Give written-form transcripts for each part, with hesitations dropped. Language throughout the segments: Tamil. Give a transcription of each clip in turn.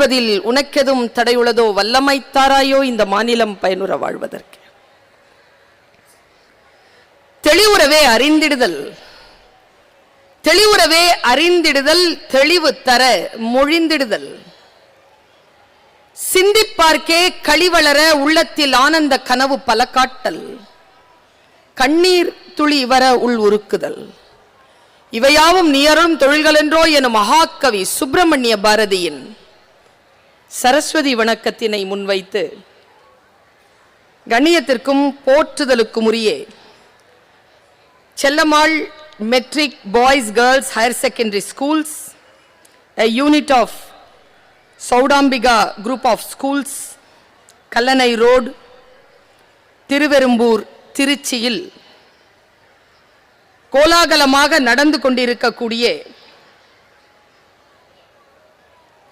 பெறுவதில் உனக்கெதும் தடையுள்ளதோ? வல்லமைத்தாராயோ இந்த மாநிலம் பயனுற வாழ்வதற்கு. தெளிவுறவே அறிந்திடுதல், தெளிவுறவே அறிந்திடுதல், தெளிவு தர மொழிந்திடுதல், சிந்திப்பார்க்கே களிவளர உள்ளத்தில் ஆனந்த கனவு பல காட்டல், கண்ணீர் துளி வர உள் உருக்குதல், இவையாவும் நீ அருளும் தொழில்கள் என்றோ எனும் மகாகவி சுப்பிரமணிய பாரதியின் சரஸ்வதி வணக்கத்தினை முன்வைத்து கண்ணியத்திற்கும் போற்றுதலுக்கும் உரிய Chellammal matric boys girls higher secondary schools, a unit of Chowdambika group of schools, Kallanai road, Thiruverumbur, திருச்சியில் கோலாகலமாக நடந்து கொண்டிருக்கக்கூடிய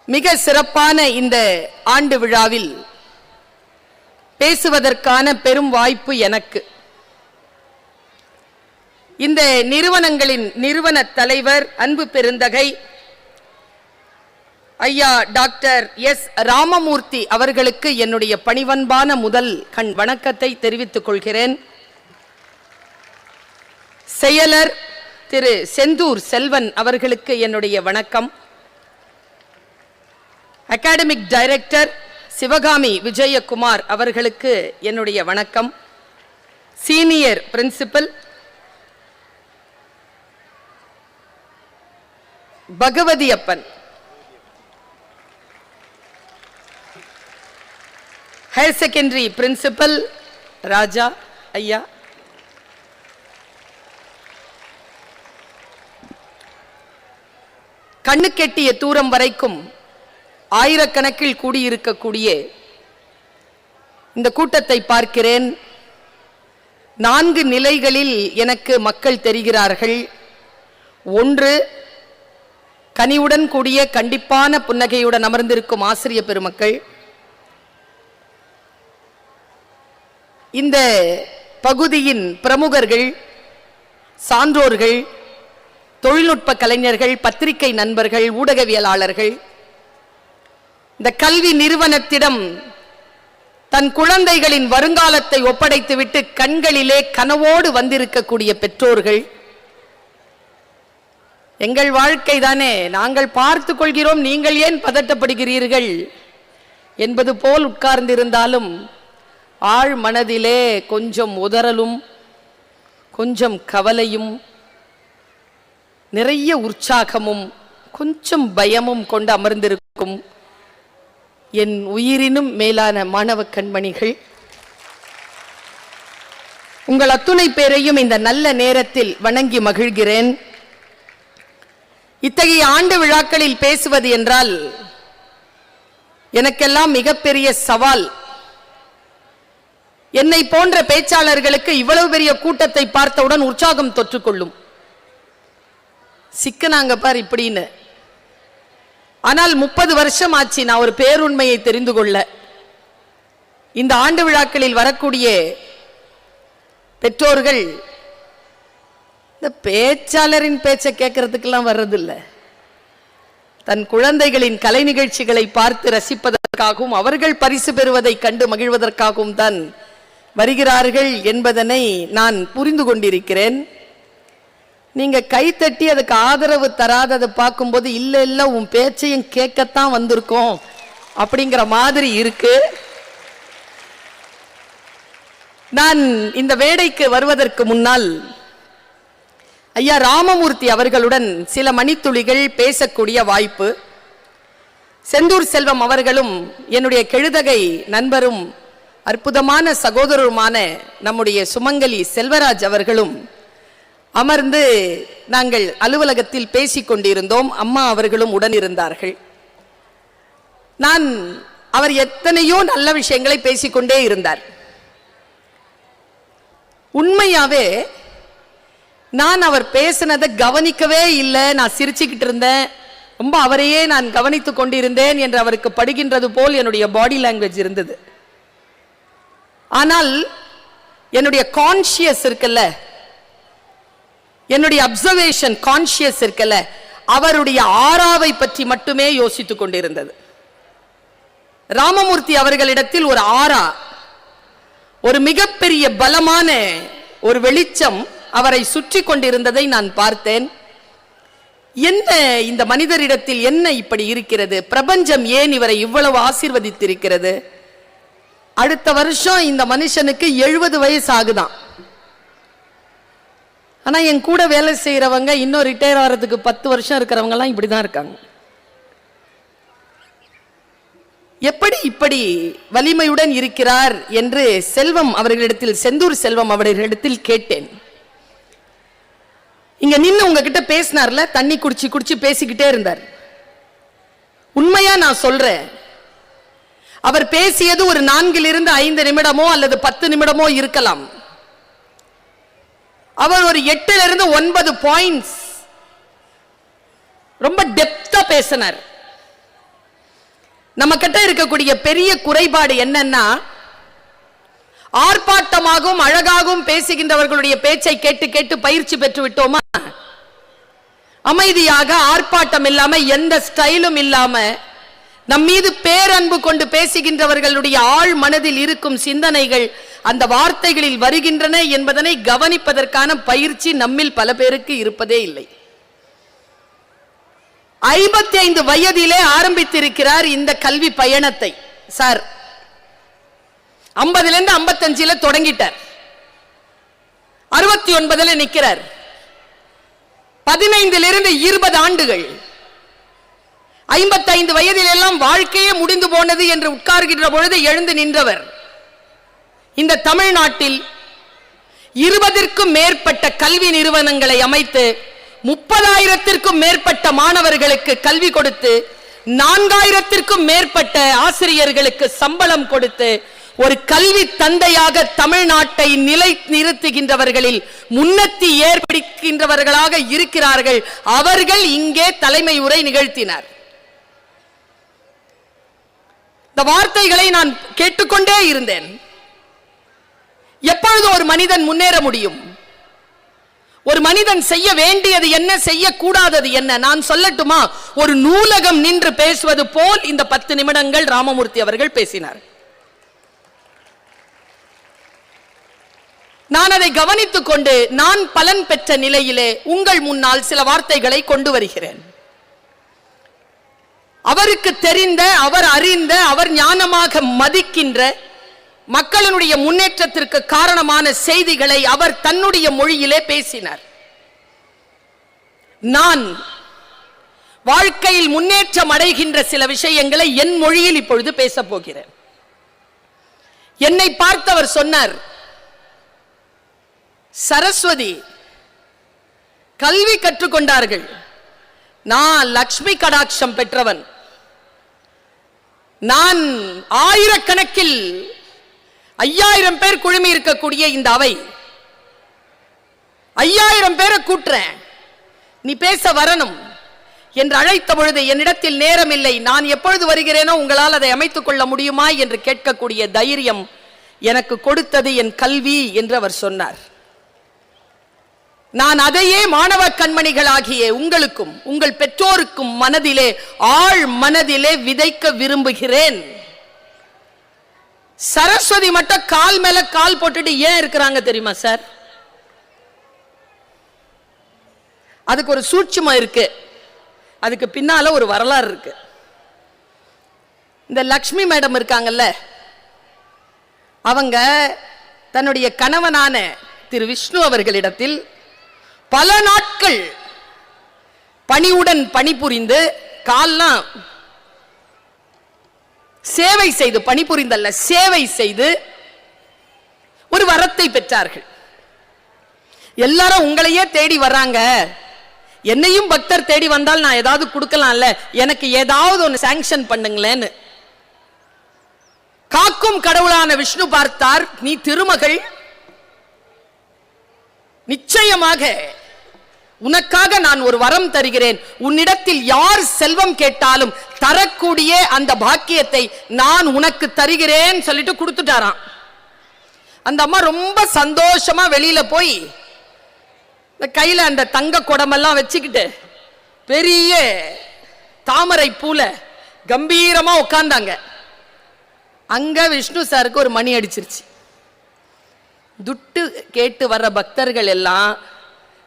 மிக சிறப்பான இந்த ஆண்டு விழாவில் பேசுவதற்கான பெரும் வாய்ப்பு எனக்கு. இந்த நிறுவனங்களின் நிறுவன தலைவர் அன்பு பெருந்தகை ஐயா டாக்டர் எஸ் ராமமூர்த்தி அவர்களுக்கு என்னுடைய பணிவன்பான முதல் வணக்கத்தை தெரிவித்துக் கொள்கிறேன். செயலர் திரு செந்தூர் செல்வன் அவர்களுக்கு என்னுடைய வணக்கம். அகாடமிக் டைரக்டர் சிவகாமி விஜயகுமார் அவர்களுக்கு என்னுடைய வணக்கம். Senior principal Bhagavathiyappan, higher secondary principal Raja ஐயா, கண்ணு கெட்டிய தூரம் வரைக்கும் ஆயிரக்கணக்கில் கூடியிருக்கக்கூடிய இந்த கூட்டத்தை பார்க்கிறேன். 4 நிலைகளில் எனக்கு மக்கள் தெரிகிறார்கள். 1, கனிவுடன் கூடிய கண்டிப்பான புன்னகையுடன் அமர்ந்திருக்கும் ஆசிரிய பெருமக்கள். இந்த பகுதியின் பிரமுகர்கள், சான்றோர்கள், தொழில்நுட்ப கலைஞர்கள், பத்திரிகை நண்பர்கள், ஊடகவியலாளர்கள், இந்த கல்வி நிறுவனத்திடம் தன் குழந்தைகளின் வருங்காலத்தை ஒப்படைத்துவிட்டு கண்களிலே கனவோடு வந்திருக்கக்கூடிய பெற்றோர்கள், எங்கள் வாழ்க்கை தானே, நாங்கள் பார்த்துக் கொள்கிறோம், நீங்கள் ஏன் பதட்டப்படுகிறீர்கள் என்பது போல் உட்கார்ந்திருந்தாலும் ஆழ் மனதிலே கொஞ்சம் உதறலும் கொஞ்சம் கவலையும் நிறைய உற்சாகமும் கொஞ்சம் பயமும் கொண்டு அமர்ந்திருக்கும் என் உயிரினும் மேலான மாணவ கண்மணிகள், உங்கள் அத்துணை பேரையும் இந்த நல்ல நேரத்தில் வணங்கி மகிழ்கிறேன். இத்தகைய ஆண்டு விழாக்களில் பேசுவது என்றால் எனக்கெல்லாம் மிகப்பெரிய சவால். என்னை போன்ற பேச்சாளர்களுக்கு இவ்வளவு பெரிய கூட்டத்தை பார்த்தவுடன் உற்சாகம் தொற்றுக்கொள்ளும். சிக்கனாங்க பார் இப்படின்னு. ஆனால் 30 வருஷம் ஆச்சு நான் ஒரு பேருண்மையை தெரிந்து கொள்ள. இந்த ஆண்டு விழாக்களில் வரக்கூடிய பெற்றோர்கள் இந்த பேச்சாளரின் பேச்சை கேட்கறதுக்கெல்லாம் வர்றதில்லை. தன் குழந்தைகளின் கலை நிகழ்ச்சிகளை பார்த்து ரசிப்பதற்காகவும் அவர்கள் பரிசு பெறுவதை கண்டு மகிழ்வதற்காகவும் தான் வருகிறார்கள் என்பதனை நான் புரிந்து கொண்டிருக்கிறேன். நீங்க கைத்தட்டி அதுக்கு ஆதரவு தராததை பார்க்கும்போது இல்ல இல்ல உன் பேச்சையும் கேட்கத்தான் வந்திருக்கோம் அப்படிங்கிற மாதிரி இருக்கு. நான் இந்த வேடைக்கு வருவதற்கு முன்னால் ஐயா ராமமூர்த்தி அவர்களுடன் சில மணித்துளிகள் பேசக்கூடிய வாய்ப்பு. செந்தூர் செல்வம் அவர்களும் என்னுடைய கெழுதகை நண்பரும் அற்புதமான சகோதரருமான நம்முடைய சுமங்கலி செல்வராஜ் அவர்களும் அமர்ந்து நாங்கள் அலுவலகத்தில் பேசிக் கொண்டிருந்தோம். அம்மா அவர்களும் உடன் இருந்தார்கள். அவர் எத்தனையோ நல்ல விஷயங்களை பேசிக்கொண்டே இருந்தார். உண்மையாவே நான் அவர் பேசினதை கவனிக்கவே இல்லை. நான் சிரிச்சுக்கிட்டு இருந்தேன். ரொம்ப அவரையே நான் கவனித்துக் கொண்டிருந்தேன் என்று அவருக்கு படுகின்றது போல் என்னுடைய பாடி லாங்குவேஜ் இருந்தது. ஆனால் என்னுடைய கான்ஷியஸ் இருக்குல்ல, என்னுடைய அப்சர்வேஷன் கான்ஷியஸ் இருக்குல்ல, அவருடைய ஆறாவை பற்றி மட்டுமே யோசித்துக் கொண்டிருந்தது. ராமமூர்த்தி அவர்களிடத்தில் ஒரு ஆரா, ஒரு மிகப்பெரிய பலமான ஒரு வெளிச்சம் அவரை சுற்றி கொண்டிருந்ததை நான் பார்த்தேன். என்ன இந்த மனிதரிடத்தில் என்ன இப்படி இருக்கிறது? பிரபஞ்சம் ஏன் இவரை இவ்வளவு ஆசீர்வதித்திருக்கிறது? அடுத்த வருஷம் இந்த மனுஷனுக்கு 70 வயசு ஆகுதான். ஆனா என் கூட வேலை செய்யறவங்க இன்னும் ரிட்டையர் ஆகிறதுக்கு 10 வருஷம் இருக்கிறவங்க எல்லாம் இப்படிதான் இருக்காங்க. எப்படி இப்படி வலிமையுடன் இருக்கிறார் என்று செல்வம் அவர்களிடத்தில், செந்தூர் செல்வம் அவர்களிடத்தில் கேட்டேன். இங்க நின்று உங்ககிட்ட பேசினார்ல, தண்ணி குடிச்சு குடிச்சு பேசிக்கிட்டே இருந்தார். உண்மையா நான் சொல்றேன், அவர் பேசியது ஒரு 4 to 5 நிமிடமோ அல்லது 10 நிமிடமோ இருக்கலாம். அவர் ஒரு 8 to 9 பாயிண்ட்ஸ் ரொம்ப டெப்தா பேசினார். நம்ம கிட்ட இருக்கக்கூடிய பெரிய குறைபாடு என்னன்னா, ஆர்ப்பாட்டமாகவும் அழகாகவும் பேசுகின்றவர்களுடைய பேச்சை கேட்டு கேட்டு பயிற்சி பெற்று விட்டோமா, அமைதியாக ஆர்ப்பாட்டம் இல்லாம எந்த ஸ்டைலும் இல்லாம நம் மீது பேரன்பு கொண்டு பேசுகின்றவர்களுடைய ஆழ் மனதில் இருக்கும் சிந்தனைகள் அந்த வார்த்தைகளில் வருகின்றன என்பதனை கவனிப்பதற்கான பயிற்சி நம்மில் பல பேருக்கு இருப்பதே இல்லை. 55 வயதிலே ஆரம்பித்திருக்கிறார் இந்த கல்வி பயணத்தை. சார் 50 to 55 தொடங்கிட்டார், 69 நிற்கிறார். 15 to 20 ஆண்டுகள், 55 வயதில் எல்லாம் வாழ்க்கையே முடிந்து போனது என்று உட்கார்கின்ற பொழுது எழுந்து நின்றவர். இந்த தமிழ்நாட்டில் 20க்கும் மேற்பட்ட கல்வி நிறுவனங்களை அமைத்து 30,000க்கும் மேற்பட்ட மாணவர்களுக்கு கல்வி கொடுத்து 4,000க்கும் மேற்பட்ட ஆசிரியர்களுக்கு சம்பளம் கொடுத்து ஒரு கல்வி தந்தையாக தமிழ்நாட்டை நிலை நிறுத்துகின்றவர்களில் முன்னத்தி ஏற்படுகின்றவர்களாக இருக்கிறார்கள். அவர்கள் இங்கே தலைமை உரை நிகழ்த்தினார். இந்த வார்த்தைகளை நான் கேட்டுக்கொண்டே இருந்தேன். எப்பொழுது ஒரு மனிதன் முன்னேற முடியும்? ஒரு மனிதன் செய்ய வேண்டியது என்ன, செய்யக்கூடாதது என்ன? நான் சொல்லட்டுமா? ஒரு நூலகம் நின்று பேசுவது போல் இந்த 10 நிமிடங்கள் ராமமூர்த்தி அவர்கள் பேசினார். நான் அதை கவனித்துக் கொண்டு நான் பலன் பெற்ற நிலையிலே உங்கள் முன்னால் சில வார்த்தைகளை கொண்டு வருகிறேன். அவருக்கு தெரிந்த, அவர் அறிந்த, அவர் ஞானமாக மதிக்கின்ற மக்களுடைய முன்னேற்றத்திற்கு காரணமான செய்திகளை அவர் தன்னுடைய மொழியிலே பேசினார். நான் வாழ்க்கையில் முன்னேற்றம் அடைகின்ற சில விஷயங்களை என் மொழியில் இப்பொழுது பேச போகிறேன். என்னை பார்த்தவர் சொன்னார், சரஸ்வதி கல்வி கற்றுக்கொண்டார்கள், நான் லக்ஷ்மி கடாட்சம் பெற்றவன், நான் ஆயிரக்கணக்கில் 5000 பேர் குழுமி இருக்கக்கூடிய இந்த அவை 5000 பேரை கூட்டுறேன், நீ பேச வரணும் என்று அழைத்த பொழுது என்னிடத்தில் நேரம் இல்லை, நான் எப்பொழுது வருகிறேனோ உங்களால் அதை அமைத்துக் கொள்ள முடியுமா என்று கேட்கக்கூடிய தைரியம் எனக்கு கொடுத்தது என் கல்வி என்று அவர் சொன்னார். நான் அதையே மாணவ கண்மணிகளாகிய உங்களுக்கும் உங்கள் பெற்றோருக்கும் மனதிலே, ஆழ் மனதிலே விதைக்க விரும்புகிறேன். சரஸ்வதி மட்டும் கால் மேல கால் போட்டுட்டு ஏன் இருக்கிறாங்க தெரியுமா சார்? அதுக்கு ஒரு சூட்சுமம் இருக்கு, அதுக்கு பின்னால ஒரு வரலாறு இருக்கு. இந்த லக்ஷ்மி மேடம் இருக்காங்கல்ல, அவங்க தன்னுடைய கணவனான திரு விஷ்ணு அவர்களிடத்தில் பல நாட்கள் பணிவுடன் பணிபுரிந்து, கால்லாம் சேவை செய்து, பணிபுரிந்தல்ல சேவை செய்து ஒரு வரத்தை பெற்றார்கள். எல்லாரும் உங்களையே தேடி வர்றாங்க, என்னையும் பக்தர் தேடி வந்தால் நான் ஏதாவது கொடுக்கலாம்ல, எனக்கு ஏதாவது ஒன்று சாங்ஷன் பண்ணுங்களேன்னு. காக்கும் கடவுளான விஷ்ணு பார்த்தார், நீ திருமகள், நிச்சயமாக உனக்காக நான் ஒரு வரம் தருகிறேன், உன்னிடத்தில் யார் செல்வம் கேட்டாலும் தரக்கூடிய அந்த பாக்கியத்தை நான் உனக்கு தருகிறேன் சொல்லிட்டு கொடுத்துட்டாராம். அந்த அம்மா ரொம்ப சந்தோஷமா வெளியில போய் இந்த கையில அந்த தங்க குடமெல்லாம் வச்சுக்கிட்டு பெரிய தாமரை பூல கம்பீரமா உட்கார்ந்தாங்க. அங்க விஷ்ணு சாருக்கு ஒரு மணி அடிச்சிருச்சு. துட்டு கேட்டு வர்ற பக்தர்கள் எல்லாம்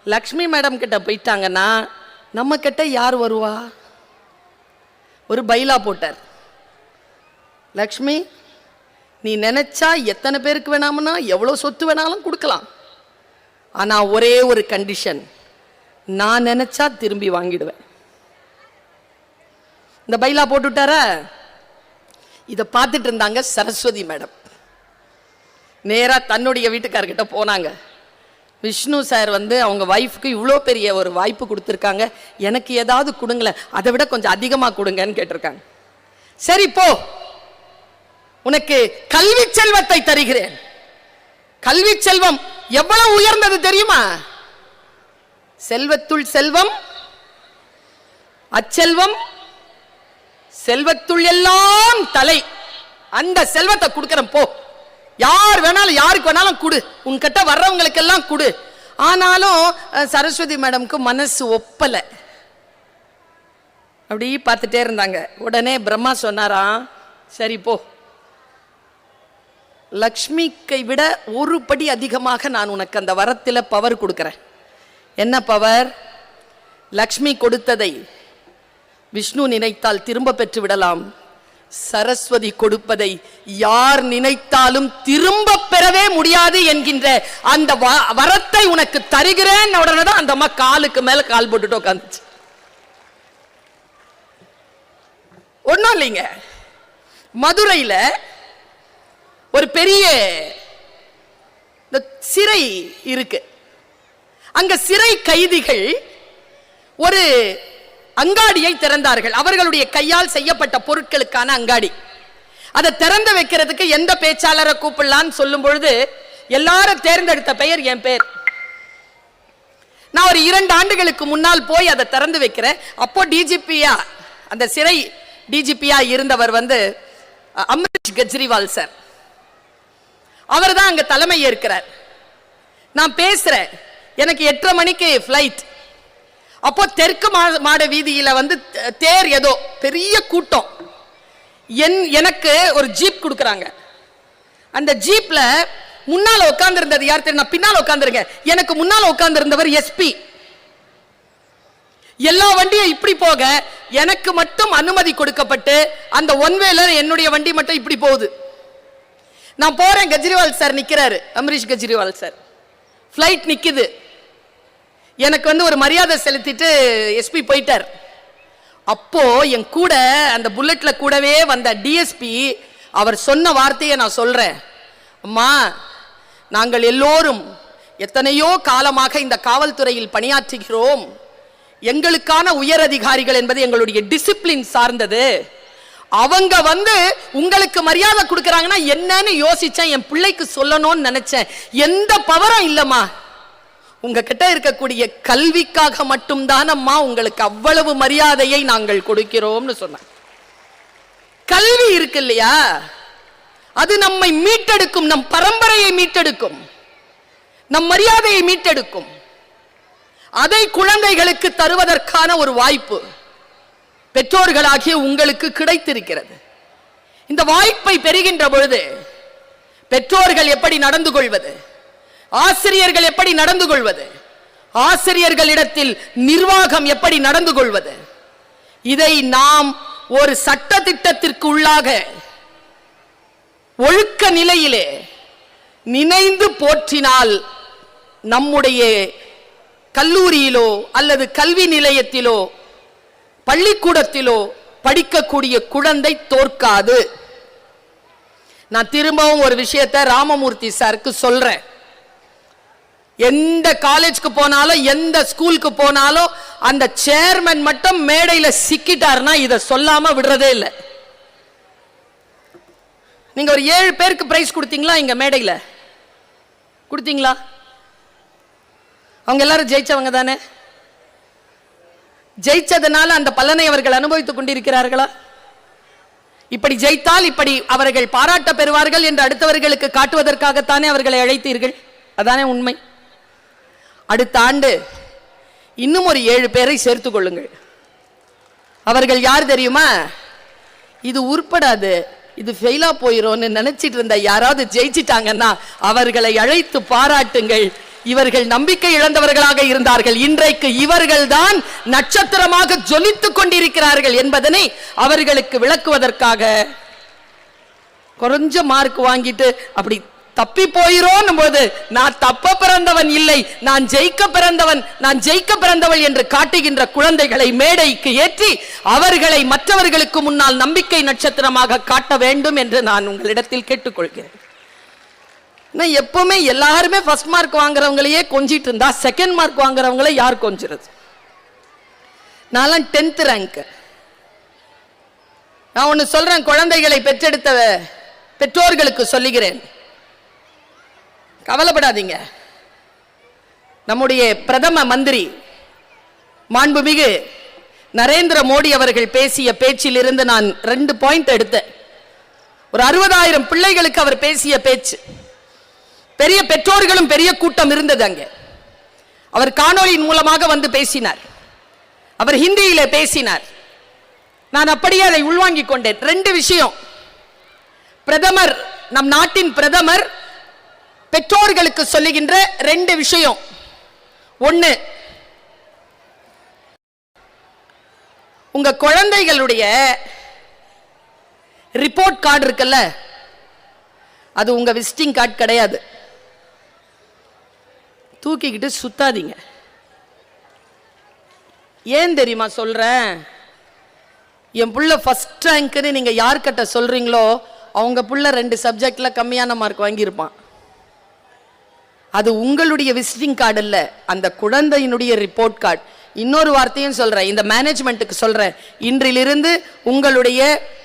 லக்ஷ்மி மேடம் கிட்ட போயிட்டாங்கன்னா நம்ம கிட்ட யார் வருவா? ஒரு பைலா போட்டார். லக்ஷ்மி, நீ நினைச்சா எத்தனை பேருக்கு வேணாம்னா எவ்வளவு சொத்து வேணாலும் கொடுக்கலாம், ஆனா ஒரே ஒரு கண்டிஷன், நான் நினைச்சா திரும்பி வாங்கிடுவேன். இந்த பைலா போட்டுட்டார. இதை பார்த்துட்டு இருந்தாங்க சரஸ்வதி மேடம். நேரா தன்னுடைய வீட்டுக்காரர்கிட்ட போனாங்க. விஷ்ணு சார் அவங்க வைஃப்க்கு இவ்வளோ பெரிய ஒரு வாய்ப்பு கொடுத்துருக்காங்க, எனக்கு ஏதாவது கொடுங்களேன், அதை விட கொஞ்சம் அதிகமாக கொடுங்கன்னு கேட்டிருக்காங்க. சரி போ, உனக்கு கல்வி செல்வத்தை தருகிறேன். கல்வி செல்வம் எவ்வளவு உயர்ந்தது தெரியுமா? செல்வத்துள் செல்வம், அச்செல்வம் செல்வத்துள் எல்லாம் தலை. அந்த செல்வத்தை கொடுக்கிறேன், போ. யார் வேணாலும் யாருக்கு வேணாலும் கொடு, உன்கிட்ட வர்றவங்களுக்கு எல்லாம் கொடு. ஆனாலும் சரஸ்வதி மேடம்க்கு மனசு ஒப்பல. அப்படி பார்த்துட்டே இருந்தாங்க. உடனே பிரம்மா சொன்னாராம், சரி போ, லக்ஷ்மிக்கை விட ஒரு படி அதிகமாக நான் உனக்கு அந்த வரத்தில் பவர் கொடுக்கிறேன். என்ன பவர்? லக்ஷ்மி கொடுத்ததை விஷ்ணு நினைத்தால் திரும்ப பெற்று விடலாம், சரஸ்வதி கொடுப்பதை யார் நினைத்தாலும் திரும்ப பெறவே முடியாது என்கின்ற அந்த வரத்தை உனக்கு தருகிறேன். உடனே தான் அந்த அம்மா காலுக்கு மேல கால் போட்டுட்டு உட்காந்துச்சு. ஒன்னும் இல்லைங்க, மதுரையில ஒரு பெரிய சிறை இருக்கு. அங்க சிறை கைதிகள் ஒரு அங்காடியை திறந்தார்கள். அவர்களுடைய கையால் செய்யப்பட்ட பொருட்களுக்கான அங்காடி. அதை திறந்து வைக்கிறதுக்கு எந்த பேச்சாளரை கூப்பிடலான்னு சொல்லும் பொழுது எல்லாரும் தேர்ந்தெடுத்த பெயர் என் பேர். நான் ஒரு 2 ஆண்டுகளுக்கு முன்னால் போய் அதை திறந்து வைக்கிறேன். அப்போ டிஜிபியா, அந்த சிறை டிஜிபியா இருந்தவர் அம்ரிஷ் கெஜ்ரிவால் சார். அவர் தான் அங்க தலைமை ஏற்கிறார். நான் பேசுறேன், எனக்கு 8:30 மணிக்கு ஃபிளைட். அப்போ தெற்கு மாட வீதியில தேர், ஏதோ பெரிய கூட்டம். எனக்கு ஒரு ஜீப் கொடுக்கறாங்க. அந்த ஜீப்ல முன்னால உட்கார்ந்து இருந்தது யார் தெரியும்? நான் பின்னால உட்கார்ந்துருங்க. எனக்கு முன்னால உட்கார்ந்து இருந்தவர் எஸ்பி. எல்லா வண்டியும் இப்படி போக எனக்கு மட்டும் அனுமதி கொடுக்கப்பட்டு அந்த ஒன்வேல என்னுடைய வண்டி மட்டும் இப்படி போகுது. நான் போறேன், கெஜ்ரிவால் சார் நிக்கிறாரு, அம்ரிஷ் கெஜ்ரிவால் சார். ஃபிளைட் நிக்குது. எனக்கு ஒரு மரியாதை செலுத்திட்டு எஸ்பி போயிட்டார். அப்போ என் கூட அந்த புல்லட்ல கூடவே வந்த டிஎஸ்பி அவர் சொன்ன வார்த்தையை நான் சொல்றேன். அம்மா, நாங்கள் எல்லோரும் எத்தனையோ காலமாக இந்த காவல்துறையில் பணியாற்றுகிறோம். எங்களுக்கான உயர் அதிகாரிகள் என்பது எங்களுடைய டிசிப்ளின் சார்ந்தது. அவங்க உங்களுக்கு மரியாதை கொடுக்கறாங்கன்னா என்னன்னு யோசிச்சேன். என் பிள்ளைக்கு சொல்லணும்னு நினைச்சேன். எந்த பவரும் இல்லம்மா, உங்ககிட்ட இருக்கக்கூடிய கல்விக்காக மட்டும்தான் அம்மா உங்களுக்கு அவ்வளவு மரியாதையை நாங்கள் கொடுக்கிறோம்னு சொன்ன. கல்வி இருக்கு இல்லையா, அது நம்மை மீட்டெடுக்கும், நம் பரம்பரையை மீட்டெடுக்கும், நம் மரியாதையை மீட்டெடுக்கும். அதை குழந்தைகளுக்கு தருவதற்கான ஒரு வாய்ப்பு பெற்றோர்களாகிய உங்களுக்கு கிடைத்திருக்கிறது. இந்த வாய்ப்பை பெறுகின்ற பொழுது பெற்றோர்கள் எப்படி நடந்து கொள்வது, ஆசிரியர்கள் எப்படி நடந்து கொள்வது, ஆசிரியர்களிடத்தில் நிர்வாகம் எப்படி நடந்து கொள்வது, இதை நாம் ஒரு சட்ட திட்டத்திற்கு உள்ளாக ஒழுக்க நிலையிலே நினைந்து போற்றினால் நம்முடைய கல்லூரியிலோ அல்லது கல்வி நிலையத்திலோ பள்ளிக்கூடத்திலோ படிக்கக்கூடிய குழந்தை தோற்காது. நான் திரும்பவும் ஒரு விஷயத்தை ராமமூர்த்தி சாருக்கு சொல்றேன். எந்த காலேஜ்க்கு போனாலும் எந்த ஸ்கூலுக்கு போனாலும் அந்த சேர்மன் மட்டும் மேடையில் சிக்கிட்டாருன்னா இதை சொல்லாம விடுறதே இல்லை. நீங்க ஒரு 7 பேருக்கு பிரைஸ் கொடுத்தீங்களா? இங்க மேடையில் கொடுத்தீங்களா? அவங்க எல்லாரும் ஜெயிச்சவங்க தானே. ஜெயிச்சதுனால அந்த பலனை அவர்கள் அனுபவித்துக் கொண்டிருக்கிறார்களா? இப்படி ஜெயித்தால் இப்படி அவர்கள் பாராட்ட பெறுவார்கள் என்று அடுத்தவர்களுக்கு காட்டுவதற்காகத்தானே அவர்களை அழைத்தீர்கள். அதானே உண்மை. அடுத்த ஆண்டு இன்னும் ஒரு 7 பேரை சேர்த்துக் கொள்ளுங்கள். அவர்கள் யார் தெரியுமா? இது உருப்படாது, இது ஃபெயிலா போயிரோன்னு நினைச்சிட்டு இருந்த யாராவது ஜெயிச்சிட்டாங்கன்னா அவர்களை அழைத்து பாராட்டுங்கள். இவர்கள் நம்பிக்கை இழந்தவர்களாக இருந்தார்கள், இன்றைக்கு இவர்கள் தான் நட்சத்திரமாக ஜொலித்துக் கொண்டிருக்கிறார்கள் என்பதனை அவர்களுக்கு விளக்குவதற்காக கொஞ்ச மார்க் வாங்கிட்டு அப்படி தப்பி போயிரோம் போது நான் தப்ப பிறந்தவன் இல்லை, நான் ஜெயிக்க பிறந்தவன், நான் ஜெயிக்க பிறந்தவள் என்று காட்டுகின்ற குழந்தைகளை மேடைக்கு ஏற்றி அவர்களை மற்றவர்களுக்கு முன்னால் நம்பிக்கை நட்சத்திரமாக காட்ட வேண்டும் என்று நான் உங்களிடத்தில் கேட்டுக்கொள்கிறேன். எப்பவுமே எல்லாருமே ஃபர்ஸ்ட் மார்க் வாங்குறவங்களையே கொஞ்சிட்டு இருந்தா செகண்ட் மார்க் வாங்குறவங்களை யார் கொஞ்சிறது? நான் 10th ரேங்க். நான் ஒன்னு சொல்றேன், குழந்தைகளை பெற்றெடுத்த பெற்றோர்களுக்கு சொல்லுகிறேன், கவலைப்படாதீங்க. நம்முடைய பிரதம மந்திரி மாண்புமிகு நரேந்திர மோடி அவர்கள் பேசிய பேச்சில் இருந்து நான் 2 பாயிண்ட் எடுத்தேன். ஒரு 60,000 பிள்ளைகளுக்கு அவர் பேசிய பேச்சு, பெரிய பெற்றோர்களும் பெரிய கூட்டம் இருந்தது அங்கே. அவர் காணொளியின் மூலமாக வந்து பேசினார், அவர் ஹிந்தியிலே பேசினார். நான் அப்படியே அதை உள்வாங்கிக் கொண்டேன். 2 விஷயம். பிரதமர், நம் நாட்டின் பிரதமர் பெற்றோர்களுக்கு சொல்லுகின்ற 2 விஷயம். 1, உங்க குழந்தைகளுடைய ரிப்போர்ட் கார்டு இருக்குல்ல, அது உங்க விசிட்டிங் கார்டு கிடையாது. தூக்கிக்கிட்டு சுத்தாதீங்க. ஏன் தெரியுமா சொல்றேன்? என் புள்ள ஃபர்ஸ்ட் ரேங்க்னு நீங்க யார்கிட்ட சொல்றீங்களோ அவங்க புள்ள 2 சப்ஜெக்ட்ல கம்மியான மார்க் வாங்கியிருப்பான். அது உங்களுடைய விசிட்டிங் கார்டு இல்ல, அந்த குழந்தையினுடைய ரிப்போர்ட் கார்டு. இன்னொரு வார்த்தையும் சொல்றேன், இந்த மேனேஜ்மெண்ட்டுக்கு சொல்றேன், இன்றிலிருந்து உங்களுடைய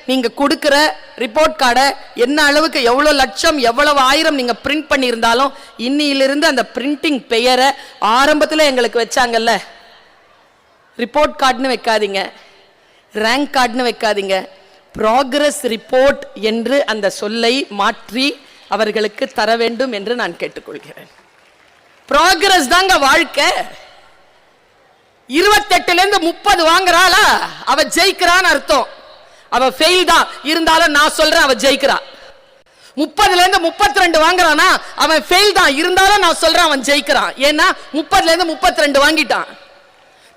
நீங்க கொடுக்கிற ரிப்போர்ட் கார்டை என்ன அளவுக்கு எவ்வளவு லட்சம் எவ்வளவு ஆயிரம் நீங்க பிரிண்ட் பண்ணியிருந்தாலும் இன்னிலிருந்து அந்த பிரிண்டிங் பெயரை ஆரம்பத்தில் எங்களுக்கு வச்சாங்கல்ல, ரிப்போர்ட் கார்டுன்னு வைக்காதீங்க, ரேங்க் கார்டுன்னு வைக்காதீங்க, ப்ராக்ரஸ் ரிப்போர்ட் என்று அந்த சொல்லை மாற்றி அவர்களுக்கு தர வேண்டும் என்று நான் கேட்டுக்கொள்கிறேன். ப்ராக்ரஸ் தாங்க வாழ்க்கை. 28ல இருந்து 30 வாங்குறாளா அவ ஜெயிக்கிறான்னு அர்த்தம். அவ ஃபெயில் தான் இருந்தாலும் நான் சொல்றேன் அவ ஜெயிக்கிறா. 30ல இருந்து 32 வாங்குறானா அவன் ஃபெயில் தான் இருந்தாலும் நான் சொல்றேன் அவன் ஜெயிக்கிறான். ஏன்னா 30ல இருந்து 32 வாங்கிட்டான்.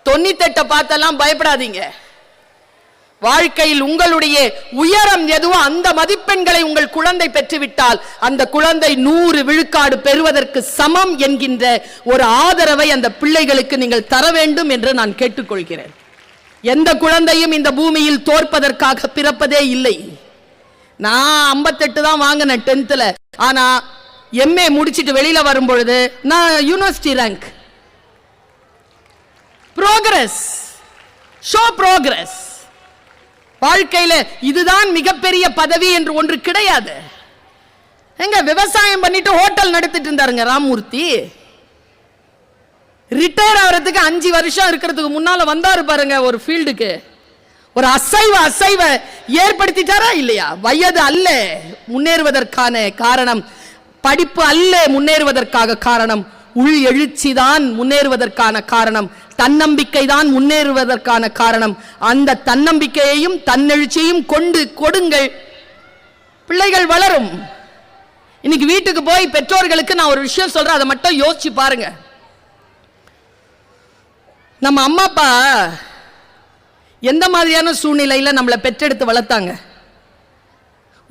98 பார்த்தெல்லாம் பயப்படாதீங்க. வாழ்க்கையில் உங்களுடைய உயரம் எதுவோ அந்த மதிப்பெண்களை உங்கள் குழந்தை பெற்றுவிட்டால் அந்த குழந்தை 100 விழுக்காடு பெறுவதற்கு சமம் என்கின்ற ஒரு ஆதரவை அந்த பிள்ளைகளுக்கு நீங்கள் தர வேண்டும் என்று நான் கேட்டுக்கொள்கிறேன். எந்த குழந்தையும் இந்த பூமியில் தோற்பதற்காக பிறப்பதே இல்லை. நான் 58 தான் வாங்கினேன் 10th. ஆனா MA முடிச்சிட்டு வெளியில வரும்பொழுது நான் university rank. Progress, show progress. வாழ்க்கையில இதுதான் மிகப்பெரிய பதவி என்று ஒன்று கிடையாது. எங்க விவசாயம் பண்ணிட்டு ஹோட்டல் நடத்திட்டு இருந்தாருங்க ராமமூர்த்தி. ரிட்டையர் ஆகிறதுக்கு 5 வருஷம் இருக்கிறதுக்கு முன்னால வந்தாரு பாருங்க ஒரு ஃபீல்டுக்கு. ஒரு அசைவ ஏற்படுத்திட்டாரா இல்லையா? வயது அல்ல முன்னேறுவதற்கான காரணம், படிப்பு அல்ல முன்னேறுவதற்காக காரணம், உள் எழுச்சி தான் முன்னேறுவதற்கான காரணம், தன்னம்பிக்கை தான் முன்னேறுவதற்கான காரணம். அந்த தன்னம்பிக்கையையும் தன்னெழுச்சியையும் கொண்டு கொடுங்கள், பிள்ளைகள் வளரும். இன்னைக்கு வீட்டுக்கு போய் பெற்றோர்களுக்கு நான் ஒரு விஷயம் சொல்றேன், அதை மட்டும் யோசிச்சு பாருங்க. நம்ம அம்மா அப்பா எந்த மாதிரியான சூழ்நிலையில நம்மளை பெற்றெடுத்து வளர்த்தாங்க?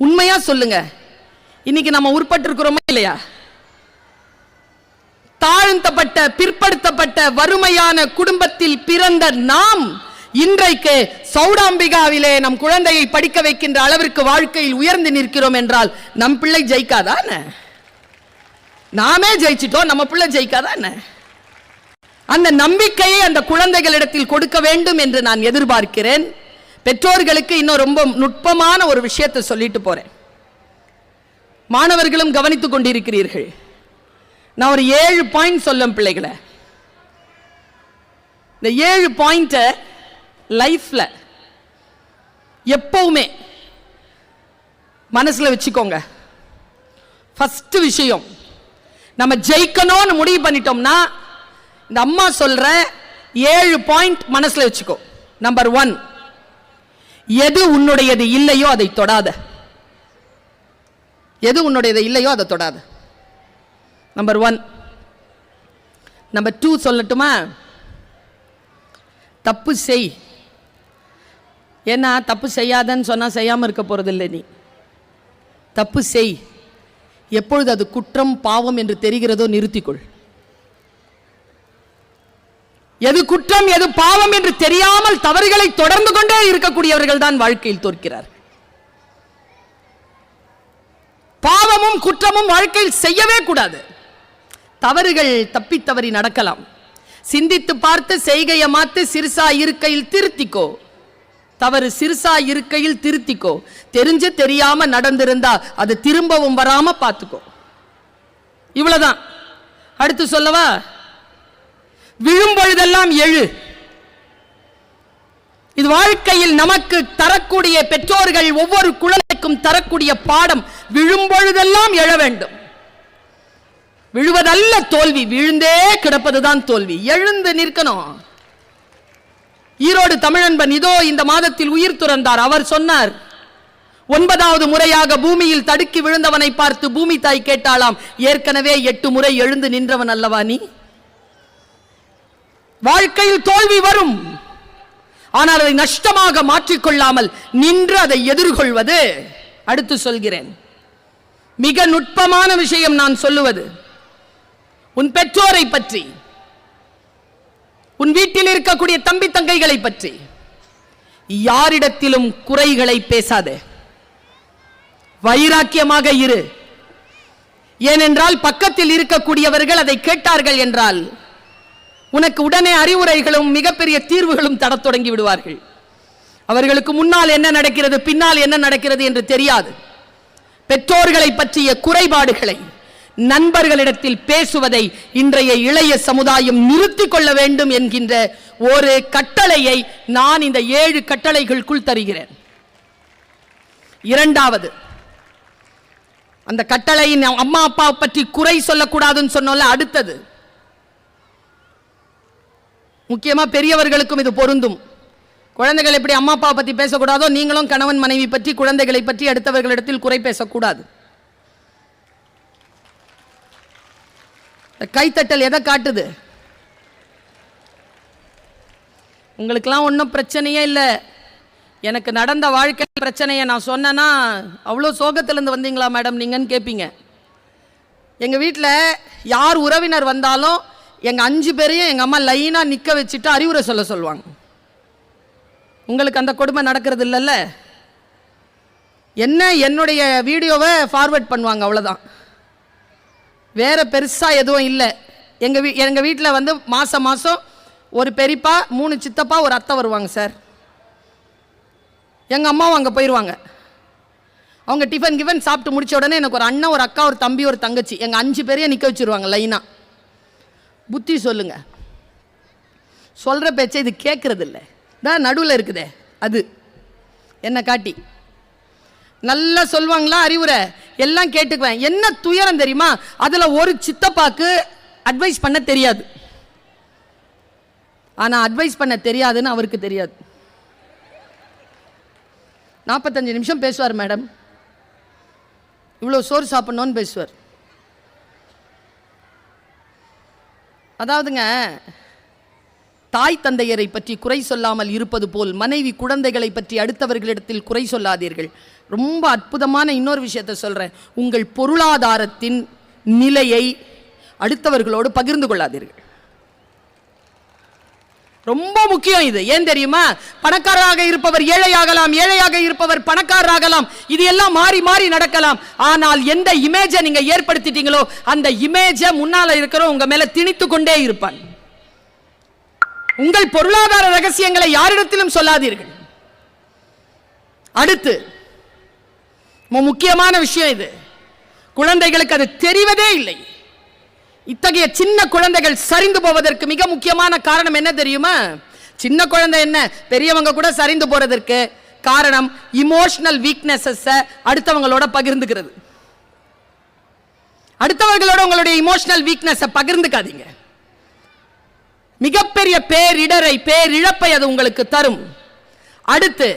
உண்மையா சொல்லுங்க. இன்னைக்கு நம்ம உட்பட்டு இருக்கிறோமா இல்லையா? தாழ்த்தப்பட்ட பிற்படுத்தப்பட்ட வறுமையான குடும்பத்தில் பிறந்த நாம் இன்றைக்கு சௌடாம்பிகாவிலே நம் குழந்தையை படிக்க வைக்கின்ற அளவிற்கு வாழ்க்கையில் உயர்ந்து நிற்கிறோம் என்றால் நம் பிள்ளை ஜெயிக்காதான? நாமே ஜெயிச்சிட்டோம், நம்ம பிள்ளை ஜெயிக்காதான? அந்த நம்பிக்கையை அந்த குழந்தைகளிடத்தில் கொடுக்க வேண்டும் என்று நான் எதிர்பார்க்கிறேன். பெற்றோர்களுக்கு இன்னும் ரொம்ப நுட்பமான ஒரு விஷயத்தை சொல்லிட்டு போறேன். மாணவர்களும் கவனித்துக் கொண்டிருக்கிறீர்கள். நான் ஒரு 7 பாயிண்ட் சொல்லும் பிள்ளைகளை. இந்த 7 பாயிண்ட் லைஃப்ல எப்பவுமே மனசுல வச்சுக்கோங்க. ஃபர்ஸ்ட் விஷயம், நம்ம ஜெயிக்கணும்னு முடிவு பண்ணிட்டோம்னா இந்த அம்மா சொல்ற 7 பாயிண்ட் மனசுல வச்சுக்கோ. நம்பர் 1, எது உன்னுடையது இல்லையோ அதை தொடாத. எது உன்னுடையது இல்லையோ அதை தொடாது. நம்பர் 1. நம்பர் 2 சொல்லட்டுமா? தப்பு செய். ஏன்னா தப்பு செய்யாதன்னு சொன்னா செய்யாம இருக்க போறதில்லை. நீ தப்பு செய். எப்பொழுது அது குற்றம் பாவம் என்று தெரிகிறதோ நிறுத்திக்கொள். எது குற்றம் எது பாவம் என்று தெரியாமல் தவறுகளை தொடர்ந்து கொண்டே இருக்கக்கூடியவர்கள் தான் வாழ்க்கையில் தோற்கிறார். பாவமும் குற்றமும் வாழ்க்கையில் செய்யவே கூடாது. தவறுகள் தப்பி தவறி நடக்கலாம். சிந்தித்து பார்த்து செய்கையை மாத்து. சிறுசா இருக்கையில் திருத்திக்கோ. தவறு சிறுசா இருக்கையில் திருத்திக்கோ. தெரிஞ்சு தெரியாம நடந்திருந்தா அது திரும்பவும் வராம பார்த்துக்கோ. இவ்வளவுதான். அடுத்து சொல்லவா? விழும்பொழுதெல்லாம் எழு. இது வாழ்க்கையில் நமக்கு தரக்கூடிய, பெற்றோர்கள் ஒவ்வொரு குழந்தைக்கும் தரக்கூடிய பாடம். விழும்பொழுதெல்லாம் எழ வேண்டும். விழுவதல்ல தோல்வி, விழுந்தே கிடப்பதுதான் தோல்வி. எழுந்து நிற்கணும். ஈரோடு தமிழன்பன் இதோ இந்த மாதத்தில் உயிர் துறந்தார். அவர் சொன்னார், 9வது முறையாக பூமியில் தடுக்கி விழுந்தவனை பார்த்து பூமி தாய் கேட்டாளாம், ஏற்கனவே 8 முறை எழுந்து நின்றவன் அல்லவா நீ? வாழ்க்கையில் தோல்வி வரும். ஆனால் அதை நஷ்டமாக மாற்றிக்கொள்ளாமல் நின்று அதை எதிர்கொள்வது. அடுத்து சொல்கிறேன், மிக நுட்பமான விஷயம் நான் சொல்லுவது. உன் பெற்றோரை பற்றி, உன் வீட்டில் இருக்கக்கூடிய தம்பி தங்கைகளை பற்றி யாரிடத்திலும் குறைகளை பேசாதே. வைராக்கியமாக இரு. ஏனென்றால் பக்கத்தில் இருக்கக்கூடியவர்கள் அதை கேட்டார்கள் என்றால் உனக்கு உடனே அறிவுரைகளும் மிகப்பெரிய தீர்வுகளும் தரத் தொடங்கி விடுவார்கள். அவர்களுக்கு முன்னால் என்ன நடக்கிறது, பின்னால் என்ன நடக்கிறது என்று தெரியாது. பெற்றோர்களை பற்றிய குறைபாடுகளை நண்பர்களிடத்தில் பேசுவதை இன்றைய இளைய சமுதாயம் நிறுத்திக் கொள்ள வேண்டும் என்கின்ற ஒரு கட்டளையை நான் இந்த 7 கட்டளைகளுக்குள் தருகிறேன். இரண்டாவது, அந்த கட்டளையின் அம்மா அப்பா பற்றி குறை சொல்லக்கூடாதுன்னு சொன்னோம்ல, அடுத்தது முக்கியமா பெரியவர்களுக்கும் இது பொருந்தும். குழந்தைகள் எப்படி அம்மா அப்பா பற்றி பேசக்கூடாதோ, நீங்களும் கணவன் மனைவி பற்றி, குழந்தைகளை பற்றி அடுத்தவர்களிடத்தில் குறை பேசக்கூடாது. கைத்தட்டல் எதை காட்டுது? உங்களுக்கெல்லாம் ஒன்றும் பிரச்சனையே இல்லை. எனக்கு நடந்த வாழ்க்கை பிரச்சனையை நான் சொன்னேன்னா, அவ்வளோ சோகத்திலேருந்து வந்தீங்களா மேடம் நீங்கன்னு கேட்பீங்க. எங்கள் வீட்டில் யார் உறவினர் வந்தாலும் எங்கள் 5 பேரையும் எங்கள் அம்மா லைனாக நிற்க வச்சுட்டு அறிவுரை சொல்ல சொல்லுவாங்க. உங்களுக்கு அந்த கொடுமை நடக்கிறது இல்லைல்ல? என்ன, என்னுடைய வீடியோவை ஃபார்வர்ட் பண்ணுவாங்க, அவ்வளோதான். வேறு பெருசாக எதுவும் இல்லை. எங்கள் வீட்டில் வந்து மாதம் ஒரு பெரியப்பா, 3 சித்தப்பா, ஒரு அத்தை வருவாங்க சார். எங்கள் அம்மாவும் அங்கே போயிடுவாங்க. அவங்க டிஃபன் கிஃபன் சாப்பிட்டு முடித்த உடனே எனக்கு ஒரு அண்ணன், ஒரு அக்கா, ஒரு தம்பி, ஒரு தங்கச்சி, எங்கள் 5 பேரையும் நிற்க வச்சுருவாங்க லைனாக. புத்தி சொல்லுங்க. சொல்கிற பேச்சை இது கேட்கறது இல்லை. தான் நடுவில் இருக்குதே அது என்ன காட்டி நல்லா சொல்லுவாங்களா அறிவுரை, எல்லாம் கேட்டுக்குவேன். என்ன துயரம் தெரியுமா? அதில் ஒரு சித்தப்பாக்கு அட்வைஸ் பண்ண தெரியாது. ஆனால் அட்வைஸ் பண்ண தெரியாதுன்னு அவருக்கு தெரியாது. 45 நிமிஷம் பேசுவார் மேடம், இவ்வளோ சோறு சாப்பிட்ணுன்னு பேசுவார். அதாவதுங்க, தாய் தந்தையரை பற்றி குறை சொல்லாமல் இருப்பது போல் மனைவி குழந்தைகளை பற்றி அடுத்தவர்களிடத்தில் குறை சொல்லாதீர்கள். ரொம்ப அற்புதமான இன்னொரு விஷயத்தை சொல்கிறேன். உங்கள் பொருளாதாரத்தின் நிலையை அடுத்தவர்களோடு பகிர்ந்து கொள்ளாதீர்கள். ரொம்ப முக்கியம் இது. ஏன் தெரியுமா? பணக்காரராக இருப்பவர் ஏழையாகலாம், ஏழையாக இருப்பவர் பணக்காரராகலாம். இது எல்லாம் மாறி மாறி நடக்கலாம். ஆனால் எந்த இமேஜை நீங்க ஏற்படுத்திட்டீங்களோ அந்த இமேஜை முன்னால இருக்கிற உங்க மேல திணித்து கொண்டே இருப்பான். உங்கள் பொருளாதார ரகசியங்களை யாரிடத்திலும் சொல்லாதீர்கள். அடுத்து முக்கியமான விஷயம் இது, குழந்தைகளுக்கு அது தெரிவதே இல்லை. இத்தகைய சின்ன குழந்தைகள் சரிந்து போவதற்கு மிக முக்கியமான காரணம் என்ன தெரியுமா? சின்ன குழந்தை என்ன, பெரியவங்க கூட சரிந்து போறதற்கு காரணம் இமோஷனல் வீக்னஸஸ் அடுத்தவங்களோட பகிர்ந்துக்கிறது. அடுத்தவர்களோட உங்களுடைய இமோஷனல் வீக்னஸை பகிர்ந்துக்காதீங்க. மிகப்பெரிய பேரிடரை, பேரிழப்பை அது உங்களுக்கு தரும். அடுத்து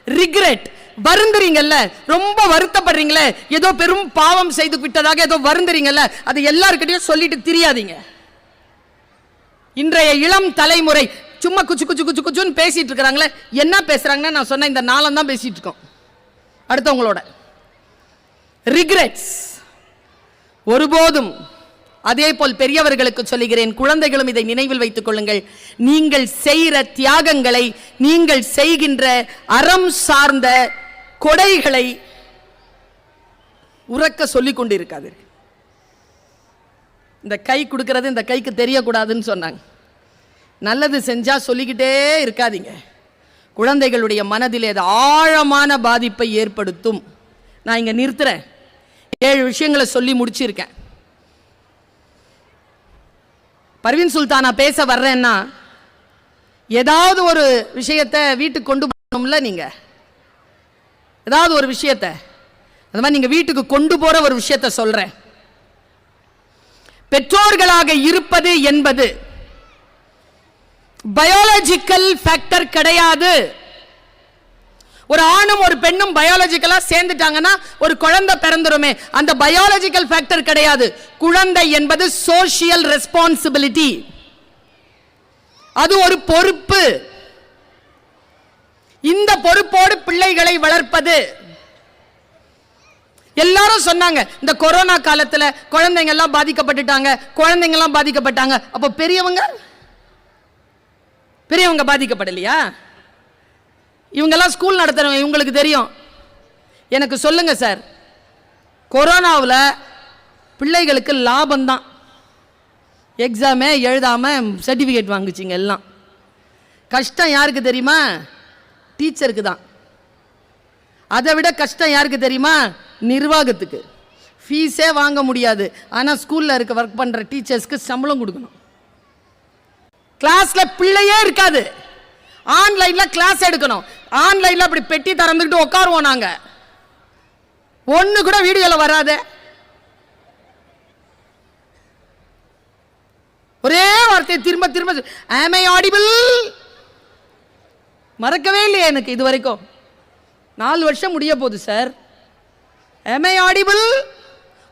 ரிக்ரெட், வருந்துறீங்கல்ல, ரொம்ப வருத்தப்படுறீங்களே, ஏதோ பெரும் பாவம் செய்து விட்டதாக ஏதோ வருந்துறீங்கல்ல, அது எல்லாருக்கிட்டையும் சொல்லிட்டு தெரியாதீங்க. இன்றைய இளம் தலைமுறை சும்மா குச்சு குச்சு குச்சு குச்சுன்னு பேசிட்டு இருக்கிறாங்களே, என்ன பேசுறாங்கன்னா நான் சொன்ன இந்த நாளம் தான் பேசிட்டு இருக்கோம் அடுத்தவங்களோட. ரிக்ரெட்ஸ் ஒருபோதும். அதே போல் பெரியவர்களுக்கு சொல்லுகிறேன், குழந்தைகளும் இதை நினைவில் வைத்துக் கொள்ளுங்கள். நீங்கள் செய்கிற தியாகங்களை, நீங்கள் செய்கின்ற அறம் சார்ந்த கொடைகளை உறக்க சொல்லிக் கொண்டு இருக்காது. இந்த கை கொடுக்கிறது இந்த கைக்கு தெரியக்கூடாதுன்னு சொன்னாங்க. நல்லது செஞ்சா சொல்லிக்கிட்டே இருக்காதீங்க. குழந்தைகளுடைய மனதில் அது ஆழமான பாதிப்பை ஏற்படுத்தும். நான் இங்க நிறுத்துறேன். 7 விஷயங்களை சொல்லி முடிச்சிருக்கேன். பர்வீன் சுல்தானா பேச வர்றேன்னா ஏதாவது ஒரு விஷயத்தை வீட்டுக்கு கொண்டு போகணும்ல. நீங்க ஏதாவது ஒரு விஷயத்தை அந்த மாதிரி நீங்க வீட்டுக்கு கொண்டு போற ஒரு விஷயத்தை சொல்றேன். பெற்றோர்களாக இருப்பது என்பது பயாலஜிக்கல் ஃபேக்டர் கிடையாது. ஒரு ஆணும் ஒரு பெண்ணும் பயாலஜிக்கலா சேர்ந்துட்டாங்கன்னா ஒரு குழந்தை பிறந்துருமே, அந்த பயாலஜிக்கல் ஃபேக்டர் கிடையாது. குழந்தை என்பது சோஷியல் ரெஸ்பான்சிபிலிட்டி, அது ஒரு பொறுப்பு. இந்த பொறுப்போடு பிள்ளைகளை வளர்ப்பது. எல்லாரும் சொன்னாங்க இந்த கொரோனா காலத்துல குழந்தைங்க எல்லாம் பாதிக்கப்பட்டுட்டாங்க, குழந்தைங்க எல்லாம் பாதிக்கப்பட்டாங்க. அப்ப பெரியவங்க பாதிக்கப்படலையா? இவங்கெல்லாம் ஸ்கூல் நடத்துறவங்க, இவங்களுக்கு தெரியும். எனக்கு சொல்லுங்க சார், கொரோனாவில் பிள்ளைகளுக்கு லாபம் தான். எக்ஸாமே எழுதாம சர்டிஃபிகேட் வாங்குச்சிங்க எல்லாம். கஷ்டம் யாருக்கு தெரியுமா? டீச்சருக்கு தான். அதை விட கஷ்டம் யாருக்கு தெரியுமா? நிர்வாகத்துக்கு. ஃபீஸே வாங்க முடியாது, ஆனால் ஸ்கூலில் இருக்க ஒர்க் பண்ணுற டீச்சர்ஸ்க்கு சம்பளம் கொடுக்கணும். கிளாஸ்ல பிள்ளையே இருக்காது, ஆன்லைன்ல கிளாஸ் எடுக்கணும். ஆன்லைன்ல அப்படி பெட்டி திறந்துக்கிட்டு உட்காருவோம் நாங்க, ஒண்ணு கூட வீடியோல வராது. ஒரே வார்த்தையை திரும்ப திரும்ப am I audible? மறக்கவே இல்லையே எனக்கு இது வரைக்கும். 4 வருஷம் முடிய போகுது சார். am I audible?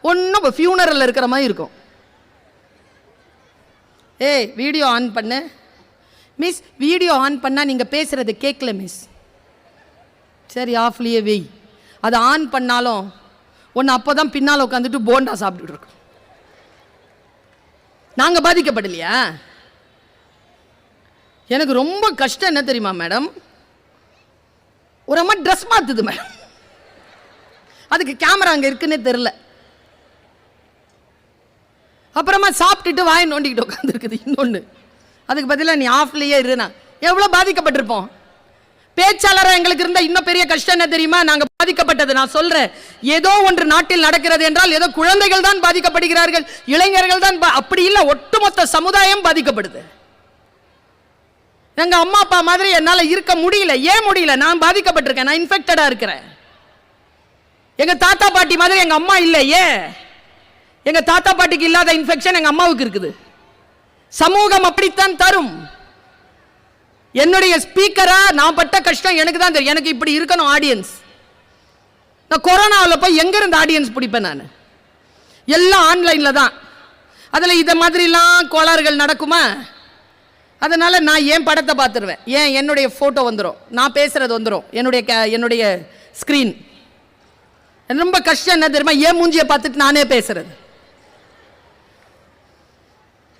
ஒன்னும் ஃபியூனரல்ல இருக்கிற மாதிரி இருக்கும். ஏய் வீடியோ ஆன் பண்ணு மிஸ். வீடியோ ஆன் பண்ணா நீங்க பேசுறது கேட்கல மிஸ். சரி ஆஃப்லயே வெய். அதை ஆன் பண்ணாலும் ஒன்று அப்போதான் பின்னால் உட்காந்துட்டு போண்டா சாப்பிட்டுட்டு இருக்கோம். நாங்கள் பாதிக்கப்படலையா? எனக்கு ரொம்ப கஷ்டம் என்ன தெரியுமா மேடம்? ஒரு அம்மா ட்ரெஸ் மாத்துது மேடம், அதுக்கு கேமரா அங்கே இருக்குன்னே தெரில. அப்புறமா சாப்பிட்டுட்டு வாய் நோண்டிக்கிட்டு உட்காந்துருக்குது இன்னொன்று. அதுக்கு பதிலாக நீ ஆஃப்லேயே இருனா. எவ்வளோ பாதிக்கப்பட்டிருப்போம். பேச்சாளராக எங்களுக்கு இருந்த இன்னும் பெரிய கஷ்டம் என்ன தெரியுமா? நாங்கள் பாதிக்கப்பட்டது. நான் சொல்றேன், ஏதோ ஒன்று நாட்டில் நடக்கிறது என்றால் ஏதோ குழந்தைகள் தான் பாதிக்கப்படுகிறார்கள், இளைஞர்கள் தான். அப்படி இல்லை, ஒட்டுமொத்த சமுதாயம் பாதிக்கப்படுது. எங்க அம்மா அப்பா மாதிரி என்னால் இருக்க முடியல. ஏன் முடியல? நான் பாதிக்கப்பட்டிருக்கேன், நான் இன்ஃபெக்டடா இருக்கிறேன். எங்க தாத்தா பாட்டி மாதிரி எங்க அம்மா இல்லை. ஏன்? எங்க தாத்தா பாட்டிக்கு இல்லாத இன்ஃபெக்ஷன் எங்க அம்மாவுக்கு இருக்குது. சமூகம் அப்படித்தான் தரும். என்னுடைய ஸ்பீக்கரா நான் பட்ட கஷ்டம் எனக்கு தான் தெரியும். எனக்கு இப்படி இருக்கணும் ஆடியன்ஸ். நான் கொரோனாவில் போய் எங்க இருந்து ஆடியன்ஸ் பிடிப்பேன்? நான் எல்லாம் ஆன்லைன்ல தான். அதில் இதை மாதிரிலாம் கோளாறுகள் நடக்குமா? அதனால நான் என் படத்தை பார்த்துருவேன். ஏன்? என்னுடைய ஃபோட்டோ வந்துடும், நான் பேசுறது வந்துடும் என்னுடைய ஸ்க்ரீன். ரொம்ப கஷ்டம் என்ன தெரியுமா? ஏன் மூஞ்சியை பார்த்துட்டு நானே பேசுறது.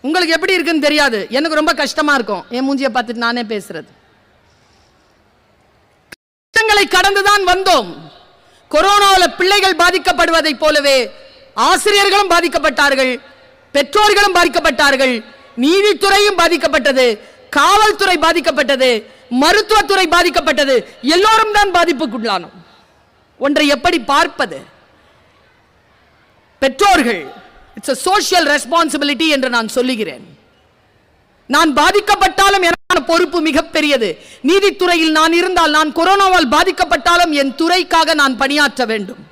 உங்களுக்கு எப்படி இருக்குன்னு தெரியாது, எனக்கு ரொம்ப கஷ்டமா இருக்கும் என் மூஞ்சியை பார்த்துட்டு நானே பேசுறது. கஷ்டங்களை கடந்துதான் வந்தோம். கொரோனாவில் பிள்ளைகள் பாதிக்கப்படுவதை போலவே ஆசிரியர்களும் பாதிக்கப்பட்டார்கள், பெற்றோர்களும் பாதிக்கப்பட்டார்கள், நீதித்துறையும் பாதிக்கப்பட்டது, காவல்துறை பாதிக்கப்பட்டது, மருத்துவத்துறை பாதிக்கப்பட்டது. எல்லோரும் தான் பாதிப்புக்குள்ளானோம். ஒன்றை எப்படி பார்ப்பது? பெற்றோர்கள் இட்ஸ் a social responsibility என்று நான் சொல்லுகிறேன். நான் பாதிக்கப்பட்டாலும் எனக்கான பொறுப்பு மிகப்பெரியது. நீதித்துறையில் நான் இருந்தால், நான் கொரோனாவால் பாதிக்கப்பட்டாலும் என் துறைக்காக நான் பணியாற்ற வேண்டும்.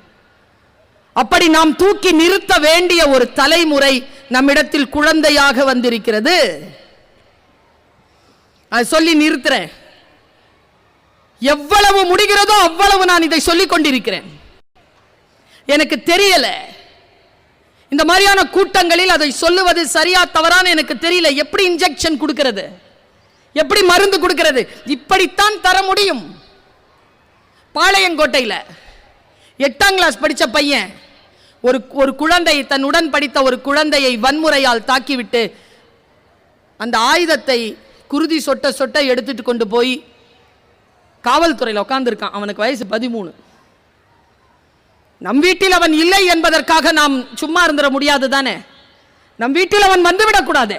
அப்படி நாம் தூக்கி நிறுத்த வேண்டிய ஒரு தலைமுறை நம்மிடத்தில் குழந்தையாக வந்திருக்கிறது. சொல்லி நிறுத்துறேன். எவ்வளவு முடிகிறதோ அவ்வளவு நான் இதை சொல்லிக் கொண்டிருக்கிறேன். எனக்கு தெரியல, இந்த மாதிரியான கூட்டங்களில் அதை சொல்லுவது சரியா தவறான எனக்கு தெரியல. எப்படி இன்ஜெக்ஷன் கொடுக்கிறது, எப்படி மருந்து கொடுக்கிறது, இப்படித்தான் தர முடியும். பாளையங்கோட்டையில் 8ஆம் கிளாஸ் படித்த பையன் ஒரு குழந்தை, தன்னுடன் படித்த ஒரு குழந்தையை வன்முறையால் தாக்கிவிட்டு அந்த ஆயுதத்தை குருதி சொட்ட சொட்ட எடுத்துட்டு கொண்டு போய் காவல்துறையில் உட்கார்ந்துருக்கான். அவனுக்கு வயசு 13. நம் வீட்டில் அவன் இல்லை என்பதற்காக நாம் சும்மா இருந்துட முடியாது தானே. நம் வீட்டில் அவன் வந்துவிடக்கூடாது.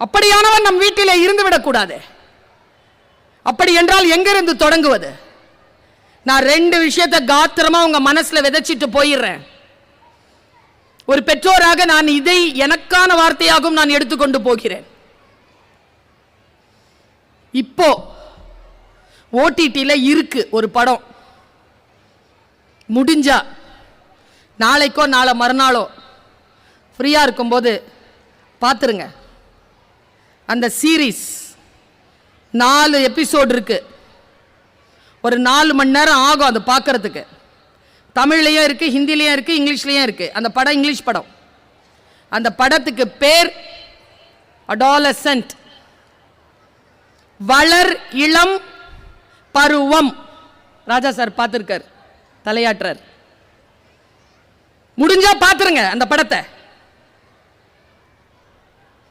அப்படியானவன் நம் வீட்டிலே இருந்து விடக்கூடாது. அப்படி என்றால் எங்கிருந்து தொடங்குவது? நான் 2 விஷயத்தை காத்திரமா உங்க மனசுல விதைச்சிட்டு போயிடுறேன். ஒரு பெற்றோராக நான் இதை எனக்கான வார்த்தையாகவும் நான் எடுத்துக்கொண்டு போகிறேன். இப்போ ஓடிடில இருக்கு ஒரு படம். முடிஞ்சா நாளைக்கோ நாளை மறுநாளோ ஃப்ரீயா இருக்கும்போது பார்த்துருங்க. அந்த சீரீஸ் 4 எபிசோடு இருக்கு. ஒரு 4 மணி நேரம் ஆகும் அது பார்க்கறதுக்கு. தமிழ்லையும் இருக்கு, ஹிந்திலையும் இருக்கு, இங்கிலீஷ்லையும் இருக்கு. அந்த படம் இங்கிலீஷ் படம். அந்த படத்துக்கு பேர் அடாலசன்ட், வளர் இளம் பருவம். ராஜா சார் பார்த்திருக்கார், தலையாற்றார். முடிஞ்சா பார்த்துருங்க அந்த படத்தை.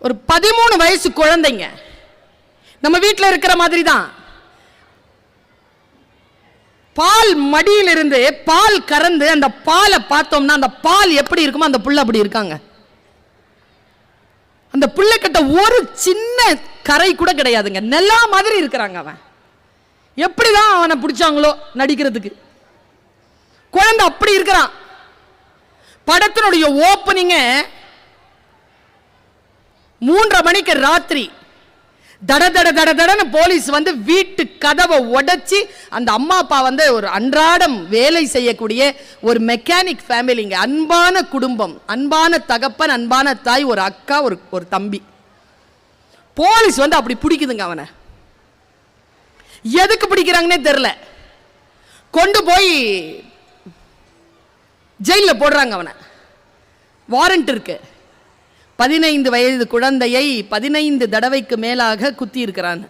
ஒரு 13 வயசு குழந்தைங்க நம்ம வீட்டில் இருக்கிற மாதிரி தான். பால் மடியிலிருந்து பால் கறந்து அந்த பாலை பார்த்தோம்னா அந்த பால் எப்படி இருக்குமோ அந்த புள்ள அப்படி இருக்காங்க. அந்த புள்ள கிட்ட ஒரு சின்ன கரை கூட கிடையாதுங்க. நெல்லா மாதிரி இருக்கிறாங்க. அவன் எப்படிதான் அவனை பிடிச்சாங்களோ நடிக்கிறதுக்கு. குழந்தை அப்படி இருக்கிறான். படத்தினுடைய ஓப்பனிங்க 3:30 மணிக்கு ராத்திரி தட தட தட தடன்னு போலீஸ் வந்து வீட்டு கதவை உடைச்சி, அந்த அம்மா அப்பா வந்து ஒரு அன்றாடம் வேலை செய்யக்கூடிய ஒரு மெக்கானிக் ஃபேமிலிங்க. அன்பான குடும்பம், அன்பான தகப்பன், அன்பான தாய், ஒரு அக்கா, ஒரு தம்பி. போலீஸ் வந்து அப்படி பிடிக்குதுங்க அவனை. எதுக்கு பிடிக்கிறாங்கன்னே தெரியல. கொண்டு போய் ஜெயிலில் போடுறாங்க அவனை. வாரண்ட் இருக்கு. 15 வயது குழந்தையை 15 தடவைக்கு மேலாக குத்தி இருக்கிறான்.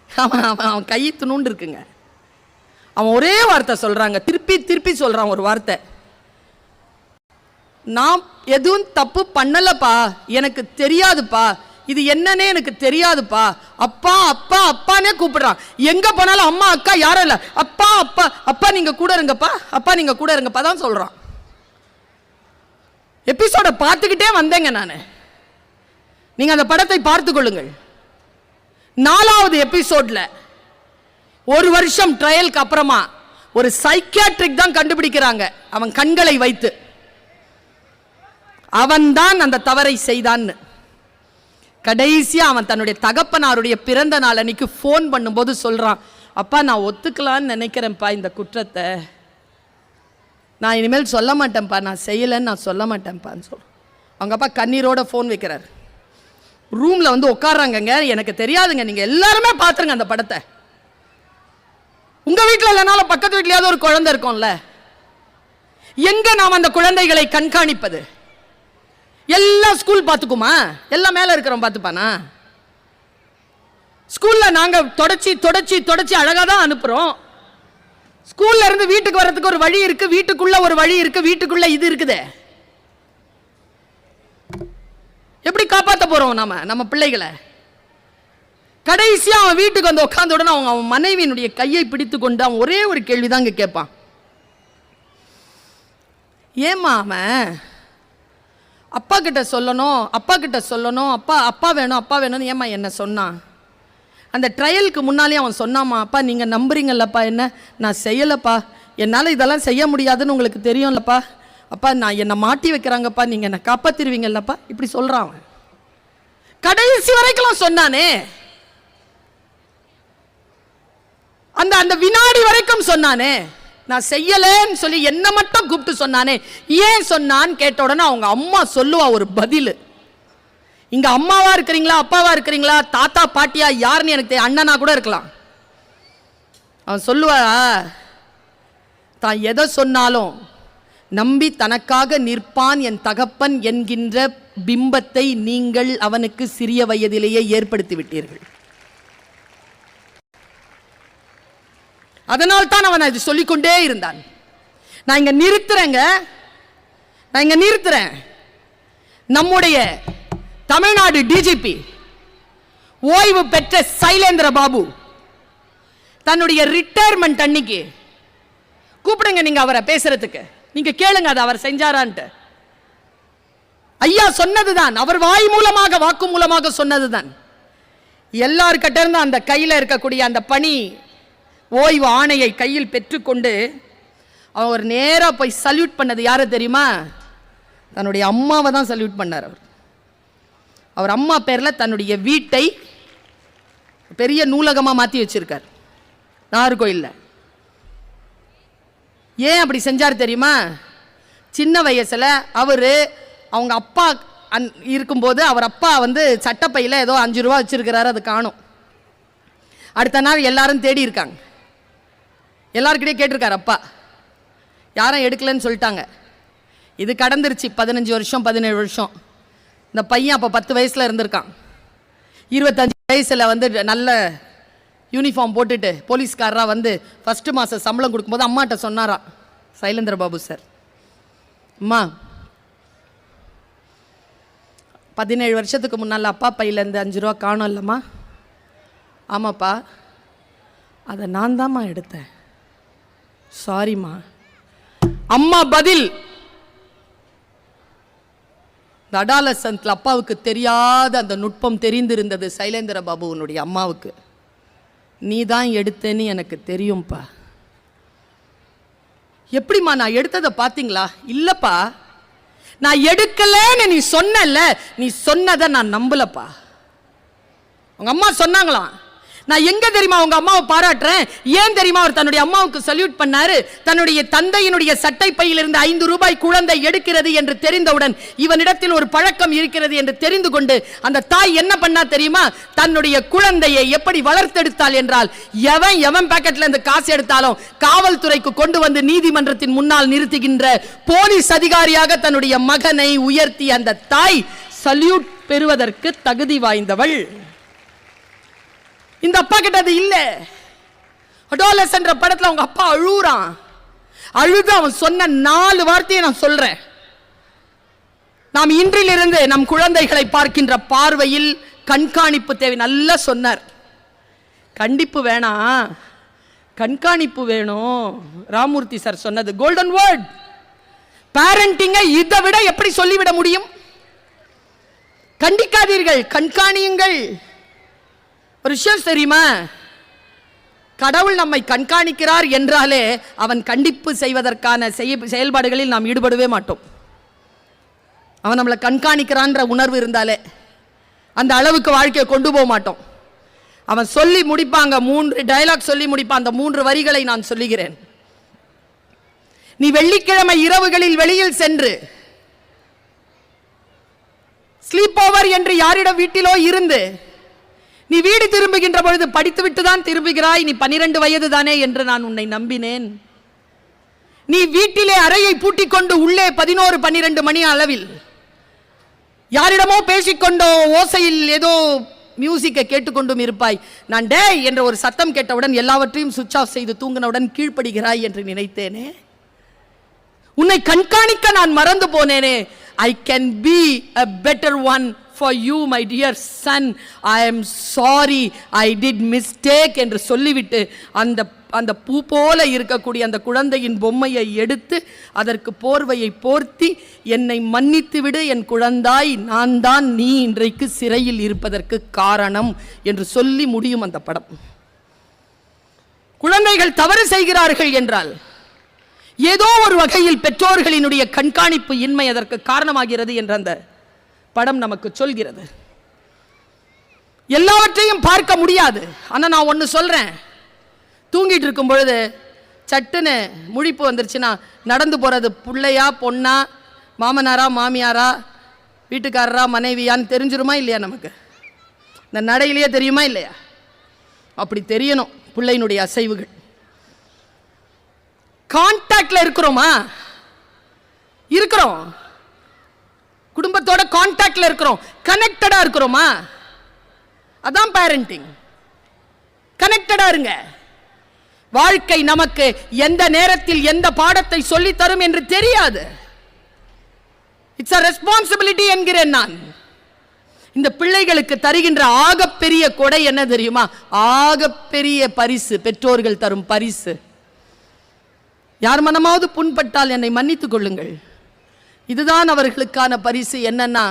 அவன் கை துணுண்டு இருக்குங்க. அவன் ஒரே வார்த்தை சொல்றாங்க, திருப்பி திருப்பி சொல்றான் ஒரு வார்த்தை, நான் எதுவும் தப்பு பண்ணலப்பா, எனக்கு தெரியாதுப்பா, இது என்னன்னே எனக்கு தெரியாதுப்பா, அப்பா அப்பா அப்பானே கூப்பிடுறான். எங்க போனாலும் அம்மா அக்கா யாரும் இல்ல, அப்பா அப்பா அப்பா நீங்க கூட இருங்கப்பா, அப்பா நீங்க கூட இருங்கப்பா தான் சொல்றான். எபிசோட பார்த்துக்கிட்டே வந்தேங்க நான். நீங்க அந்த படத்தை பார்த்து கொள்ளுங்கள். 4வது எபிசோட்ல 1 வருஷம் ட்ரையலுக்கு அப்புறமா ஒரு சைக்கியாட்ரிக் தான் கண்டுபிடிக்கிறாங்க. அவன் கண்களை வைத்து அவன் தான் அந்த தவறை செய்தான். கடைசியா அவன் தன்னுடைய தகப்பனாருடைய பிறந்த நாள் அன்னைக்கு போன் பண்ணும்போது சொல்றான், அப்பா நான் ஒத்துக்கலான்னு நினைக்கிறேன்ப்பா இந்த குற்றத்தை, நான் இனிமேல் சொல்ல மாட்டேன்ப்பா, நான் செய்யலைன்னு நான் சொல்ல மாட்டேன்ப்பான்னு சொல்கிறேன். அவங்க அப்பா கண்ணீரோட ஃபோன் வைக்கிறார். ரூமில் வந்து உட்காடுறாங்கங்க. எனக்கு தெரியாதுங்க, நீங்கள் எல்லாருமே பார்த்துருங்க அந்த படத்தை. உங்கள் வீட்டில் இல்லைனாலும் பக்கத்து வீட்லையாவது ஒரு குழந்தை இருக்கும்ல, எங்கே நாம் அந்த குழந்தைகளை கண்காணிப்பது? எல்லாம் ஸ்கூல் பார்த்துக்குமா? எல்லாம் மேலே இருக்கிறவன் பார்த்துப்பானா? ஸ்கூலில் நாங்கள் தொடச்சி தொடச்சி தொடச்சி அழகாக தான் அனுப்புகிறோம். ஸ்கூல்ல இருந்து வீட்டுக்கு வர்றதுக்கு ஒரு வழி இருக்கு, வீட்டுக்குள்ள ஒரு வழி இருக்கு, வீட்டுக்குள்ள இது இருக்குது. எப்படி காப்பாற்ற போறோம் நம்ம பிள்ளைகளை? கடைசியா அவன் வீட்டுக்கு வந்து உட்கார்ந்த உடனே அவன் மனைவியினுடைய கையை பிடித்து கொண்டு அவன் ஒரே ஒரு கேள்விதாங்க கேட்பான், ஏமா அவன் அப்பா கிட்ட சொல்லணும், அப்பா கிட்ட சொல்லணும், அப்பா அப்பா வேணும், அப்பா வேணும்னு ஏமா என்ன சொன்னான்? அந்த ட்ரையலுக்கு முன்னாலே அவன் சொன்னாமா, அப்பா நீங்கள் நம்புறீங்கல்லப்பா என்ன, நான் செய்யலைப்பா, என்னால் இதெல்லாம் செய்ய முடியாதுன்னு உங்களுக்கு தெரியும்லப்பா, அப்பா நான் என்னை மாட்டி வைக்கிறாங்கப்பா, நீங்கள் என்னை காப்பாற்றிடுவீங்கல்லப்பா, இப்படி சொல்கிறான் அவன். கடைசி வரைக்கும் சொன்னானே, அந்த அந்த வினாடி வரைக்கும் சொன்னானே, நான் செய்யலேன்னு சொல்லி என்ன மட்டும் கூப்பிட்டு சொன்னானே. ஏன் சொன்னான்னு கேட்ட உடனே அவங்க அம்மா சொல்லுவா ஒரு பதில். இங்க அம்மாவா இருக்கிறீங்களா, அப்பாவா இருக்கிறீங்களா, தாத்தா பாட்டியா யாருன்னு எனக்கு அண்ணனா கூட இருக்கலாம். அவன் சொல்லுவா, தான் எதை சொன்னாலும் நம்பி தனக்காக நிற்பான் என் தகப்பன் என்கின்ற பிம்பத்தை நீங்கள் அவனுக்கு சிறிய வயதிலேயே ஏற்படுத்தி விட்டீர்கள். அதனால் தான் அவன் அது சொல்லிக்கொண்டே இருந்தான். நான் இங்க நிறுத்துறேன். நம்முடைய தமிழ்நாடு டிஜிபி ஓய்வு பெற்ற சைலேந்திர பாபு தன்னுடைய ரிட்டையர்மெண்ட் அன்னைக்கு கூப்பிடுங்க நீங்க அவரை பேசுறதுக்கு, நீங்க கேளுங்க அது அவர் செஞ்சாரான்ட்டு. ஐயா சொன்னதுதான், அவர் வாய் மூலமாக வாக்கு மூலமாக சொன்னதுதான். எல்லார்கிட்ட இருந்து அந்த கையில் இருக்கக்கூடிய அந்த பணி ஓய்வு ஆணையை கையில் பெற்றுக்கொண்டு அவர் நேராக போய் சல்யூட் பண்ணது யாரை தெரியுமா? தன்னுடைய அம்மாவை தான் சல்யூட் பண்ணார். அவர் அம்மா பேரில் தன்னுடைய வீட்டை பெரிய நூலகமாக மாற்றி வச்சிருக்கார் நாகர்கோயிலில். ஏன் அப்படி செஞ்சார் தெரியுமா? சின்ன வயசில் அவங்க அப்பா இருக்கும்போது அவர் அப்பா சட்டப்பையில் ஏதோ 5 ரூபா வச்சிருக்கிறாரு, அது காணும். அடுத்த நாள் எல்லாரும் தேடி இருக்காங்க, எல்லாருக்கிட்டே கேட்டிருக்காரு அப்பா, யாரும் எடுக்கலன்னு சொல்லிட்டாங்க. இது கடந்துருச்சு 15 வருஷம் 17 வருஷம். இந்த பையன் அப்போ 10 வயசில் இருந்திருக்கான். 25 வயசில் நல்ல யூனிஃபார்ம் போட்டுட்டு போலீஸ்காரராக ஃபஸ்ட்டு மாதம் சம்பளம் கொடுக்கும்போது அம்மாட்ட சொன்னாராம் சைலேந்திர பாபு சார், அம்மா 17 வருஷத்துக்கு முன்னால் அப்பா பையிலேருந்து 5 ரூபா காணும் இல்லைம்மா. ஆமாப்பா, அதை நான் தாம்மா எடுத்தேன், சாரிம்மா. அம்மா பதில், அடாலசன்ட்ல அப்பாவுக்கு தெரியாத அந்த நுட்பம் தெரிந்திருந்தது சைலேந்திர பாபுவனுடைய அம்மாவுக்கு. நீ தான் எடுத்தேன்னு எனக்கு தெரியும்ப்பா. எப்படிம்மா நான் எடுத்ததை பார்த்தீங்களா? இல்லப்பா, நான் எடுக்கலன்னு நீ சொன்னல, நீ சொன்னதை நான் நம்பலப்பா. உங்க அம்மா சொன்னாங்களாம். நான் எங்க தெரியுமா உங்க அம்மாவை பாராட்டுறேன், ஏன் தெரியுமா அவர் தன்னுடைய அம்மாவுக்கு சல்யூட் பண்ணாரு? தன்னுடைய தந்தையினுடைய சட்டை பையில் இருந்து 5 ரூபாய் குழந்தை எடுக்கிறது என்று தெரிந்தவுடன் இவனிடத்தில் ஒரு பழக்கம் இருக்கிறது என்று தெரிந்து கொண்டு அந்த தாய் என்ன பண்ணா தெரியுமா? தன்னுடைய குழந்தையை எப்படி வளர்த்தெடுத்தாள் என்றால், எவன் பாக்கெட்ல இருந்து காசு எடுத்தாலும் காவல்துறைக்கு கொண்டு வந்து நீதிமன்றத்தின் முன்னால் நிறுத்துகின்ற போலீஸ் அதிகாரியாக தன்னுடைய மகனை உயர்த்தி அந்த தாய் சல்யூட் பெறுவதற்கு தகுதி வாய்ந்தவள். இந்த அப்பா கிட்ட அது இல்ல. அடாலசன்ட் படத்துல அவங்க அப்பா அழுறான். அழுது அவன் சொன்ன 4 வார்த்தையை நான் சொல்றேன். நாம் இன்றிலிருந்து நம் குழந்தைகளை பார்க்கின்ற பார்வையில் கண்காணிப்பு தேவை. நல்லா சொன்னார். கண்டிப்பு வேணாம், கண்காணிப்பு வேணும். ராமூர்த்தி சார் சொன்னது கோல்டன் வேர்ட். பேரண்டிங்கை இதை விட எப்படி சொல்லிவிட முடியும்? கண்டிக்காதீர்கள், கண்காணியுங்கள். ஒரு விஷயம் தெரியுமா? கடவுள் நம்மை கண்காணிக்கிறார் என்றாலே அவன் கண்டிப்பு செய்வதற்கான செயல்பாடுகளில் நாம் ஈடுபடவே மாட்டோம். அவன் நம்மளை கண்காணிக்கிறான்ற உணர்வு இருந்தாலே அந்த அளவுக்கு வாழ்க்கையை கொண்டு போக மாட்டோம். அவன் சொல்லி முடிப்பாங்க, 3 டயலாக் சொல்லி முடிப்பான். அந்த 3 வரிகளை நான் சொல்லுகிறேன். நீ வெள்ளிக்கிழமை இரவுகளில் வெளியில் சென்று ஸ்லீப் ஓவர் என்று யாரிடம் வீட்டிலோ இருந்து நீ வீடு திரும்புகின்ற பொழுது படித்துவிட்டு தான் திரும்புகிறாய். நீ 12 வயது தானே என்று நான் உன்னை நம்பினேன். நீ வீட்டிலே அறையை பூட்டிக் கொண்டு உள்ளே 11, 12 மணி அளவில் யாரிடமோ பேசிக்கொண்டோ ஓசையில் ஏதோ மியூசிக்கை கேட்டுக்கொண்டும் இருப்பாய். நான் டே என்ற ஒரு சத்தம் கேட்டவுடன் எல்லாவற்றையும் சுவிட்ச் ஆஃப் செய்து தூங்கினவுடன் கீழ்ப்படுகிறாய் என்று நினைத்தேனே. உன்னை கண்காணிக்க நான் மறந்து போனேனே. I can be a better one for you, my dear son. I am sorry, I did mistake என்று சொல்லிவிட்டு அந்த பூ போல இருக்கக்கூடிய அந்த குழந்தையின் பொம்மையை எடுத்து அதற்கு போர்வையை போர்த்தி, என்னை மன்னித்து விடு என் குழந்தாய், நான் தான் நீ இன்றைக்கு சிறையில் இருப்பதற்கு காரணம் என்று சொல்லி முடியும் அந்த படம். குழந்தைகள் தவறு செய்கிறார்கள் என்றால் ஏதோ ஒரு வகையில் பெற்றோர்களினுடைய கண்காணிப்பு இன்மை அதற்கு காரணமாகிறது என்ற அந்த படம் நமக்கு சொல்கிறது. எல்லாவற்றையும் பார்க்க முடியாது. ஆனால் நான் ஒன்று சொல்றேன், தூங்கிட்டு இருக்கும் பொழுது சட்டுன்னு முழிப்பு வந்துருச்சுன்னா நடந்து போறது பிள்ளையா பொண்ணா மாமனாரா மாமியாரா வீட்டுக்காரரா மனைவியான்னு தெரிஞ்சிருமா இல்லையா? நமக்கு இந்த நடையிலேயே தெரியுமா இல்லையா? அப்படி தெரியணும் பிள்ளையினுடைய அசைவுகள். கான்டாக்ட்ல இருக்கிறோமா? இருக்கிறோம். குடும்பத்தோட கான்டாக்ட்ல இருக்கிறோம். கனெக்டடா இருக்கிறோமா? அதான் பேரண்டிங். கனெக்டடா இருங்க. வாழ்க்கை நமக்கு எந்த நேரத்தில் எந்த பாடத்தை சொல்லி தரும் என்று தெரியாது. இட்ஸ் a ரெஸ்பான்சிபிலிட்டி என்கிறேன் நான். இந்த பிள்ளைகளுக்கு தருகின்ற ஆகப்பெரிய கொடை என்ன தெரியுமா? ஆகப்பெரிய பரிசு, பெற்றோர்கள் தரும் பரிசு. யார் மனமாவது புண்பட்டால் என்னை மன்னித்துக் கொள்ளுங்கள். இதுதான் அவர்களுக்கான பரிசு. என்னன்னா,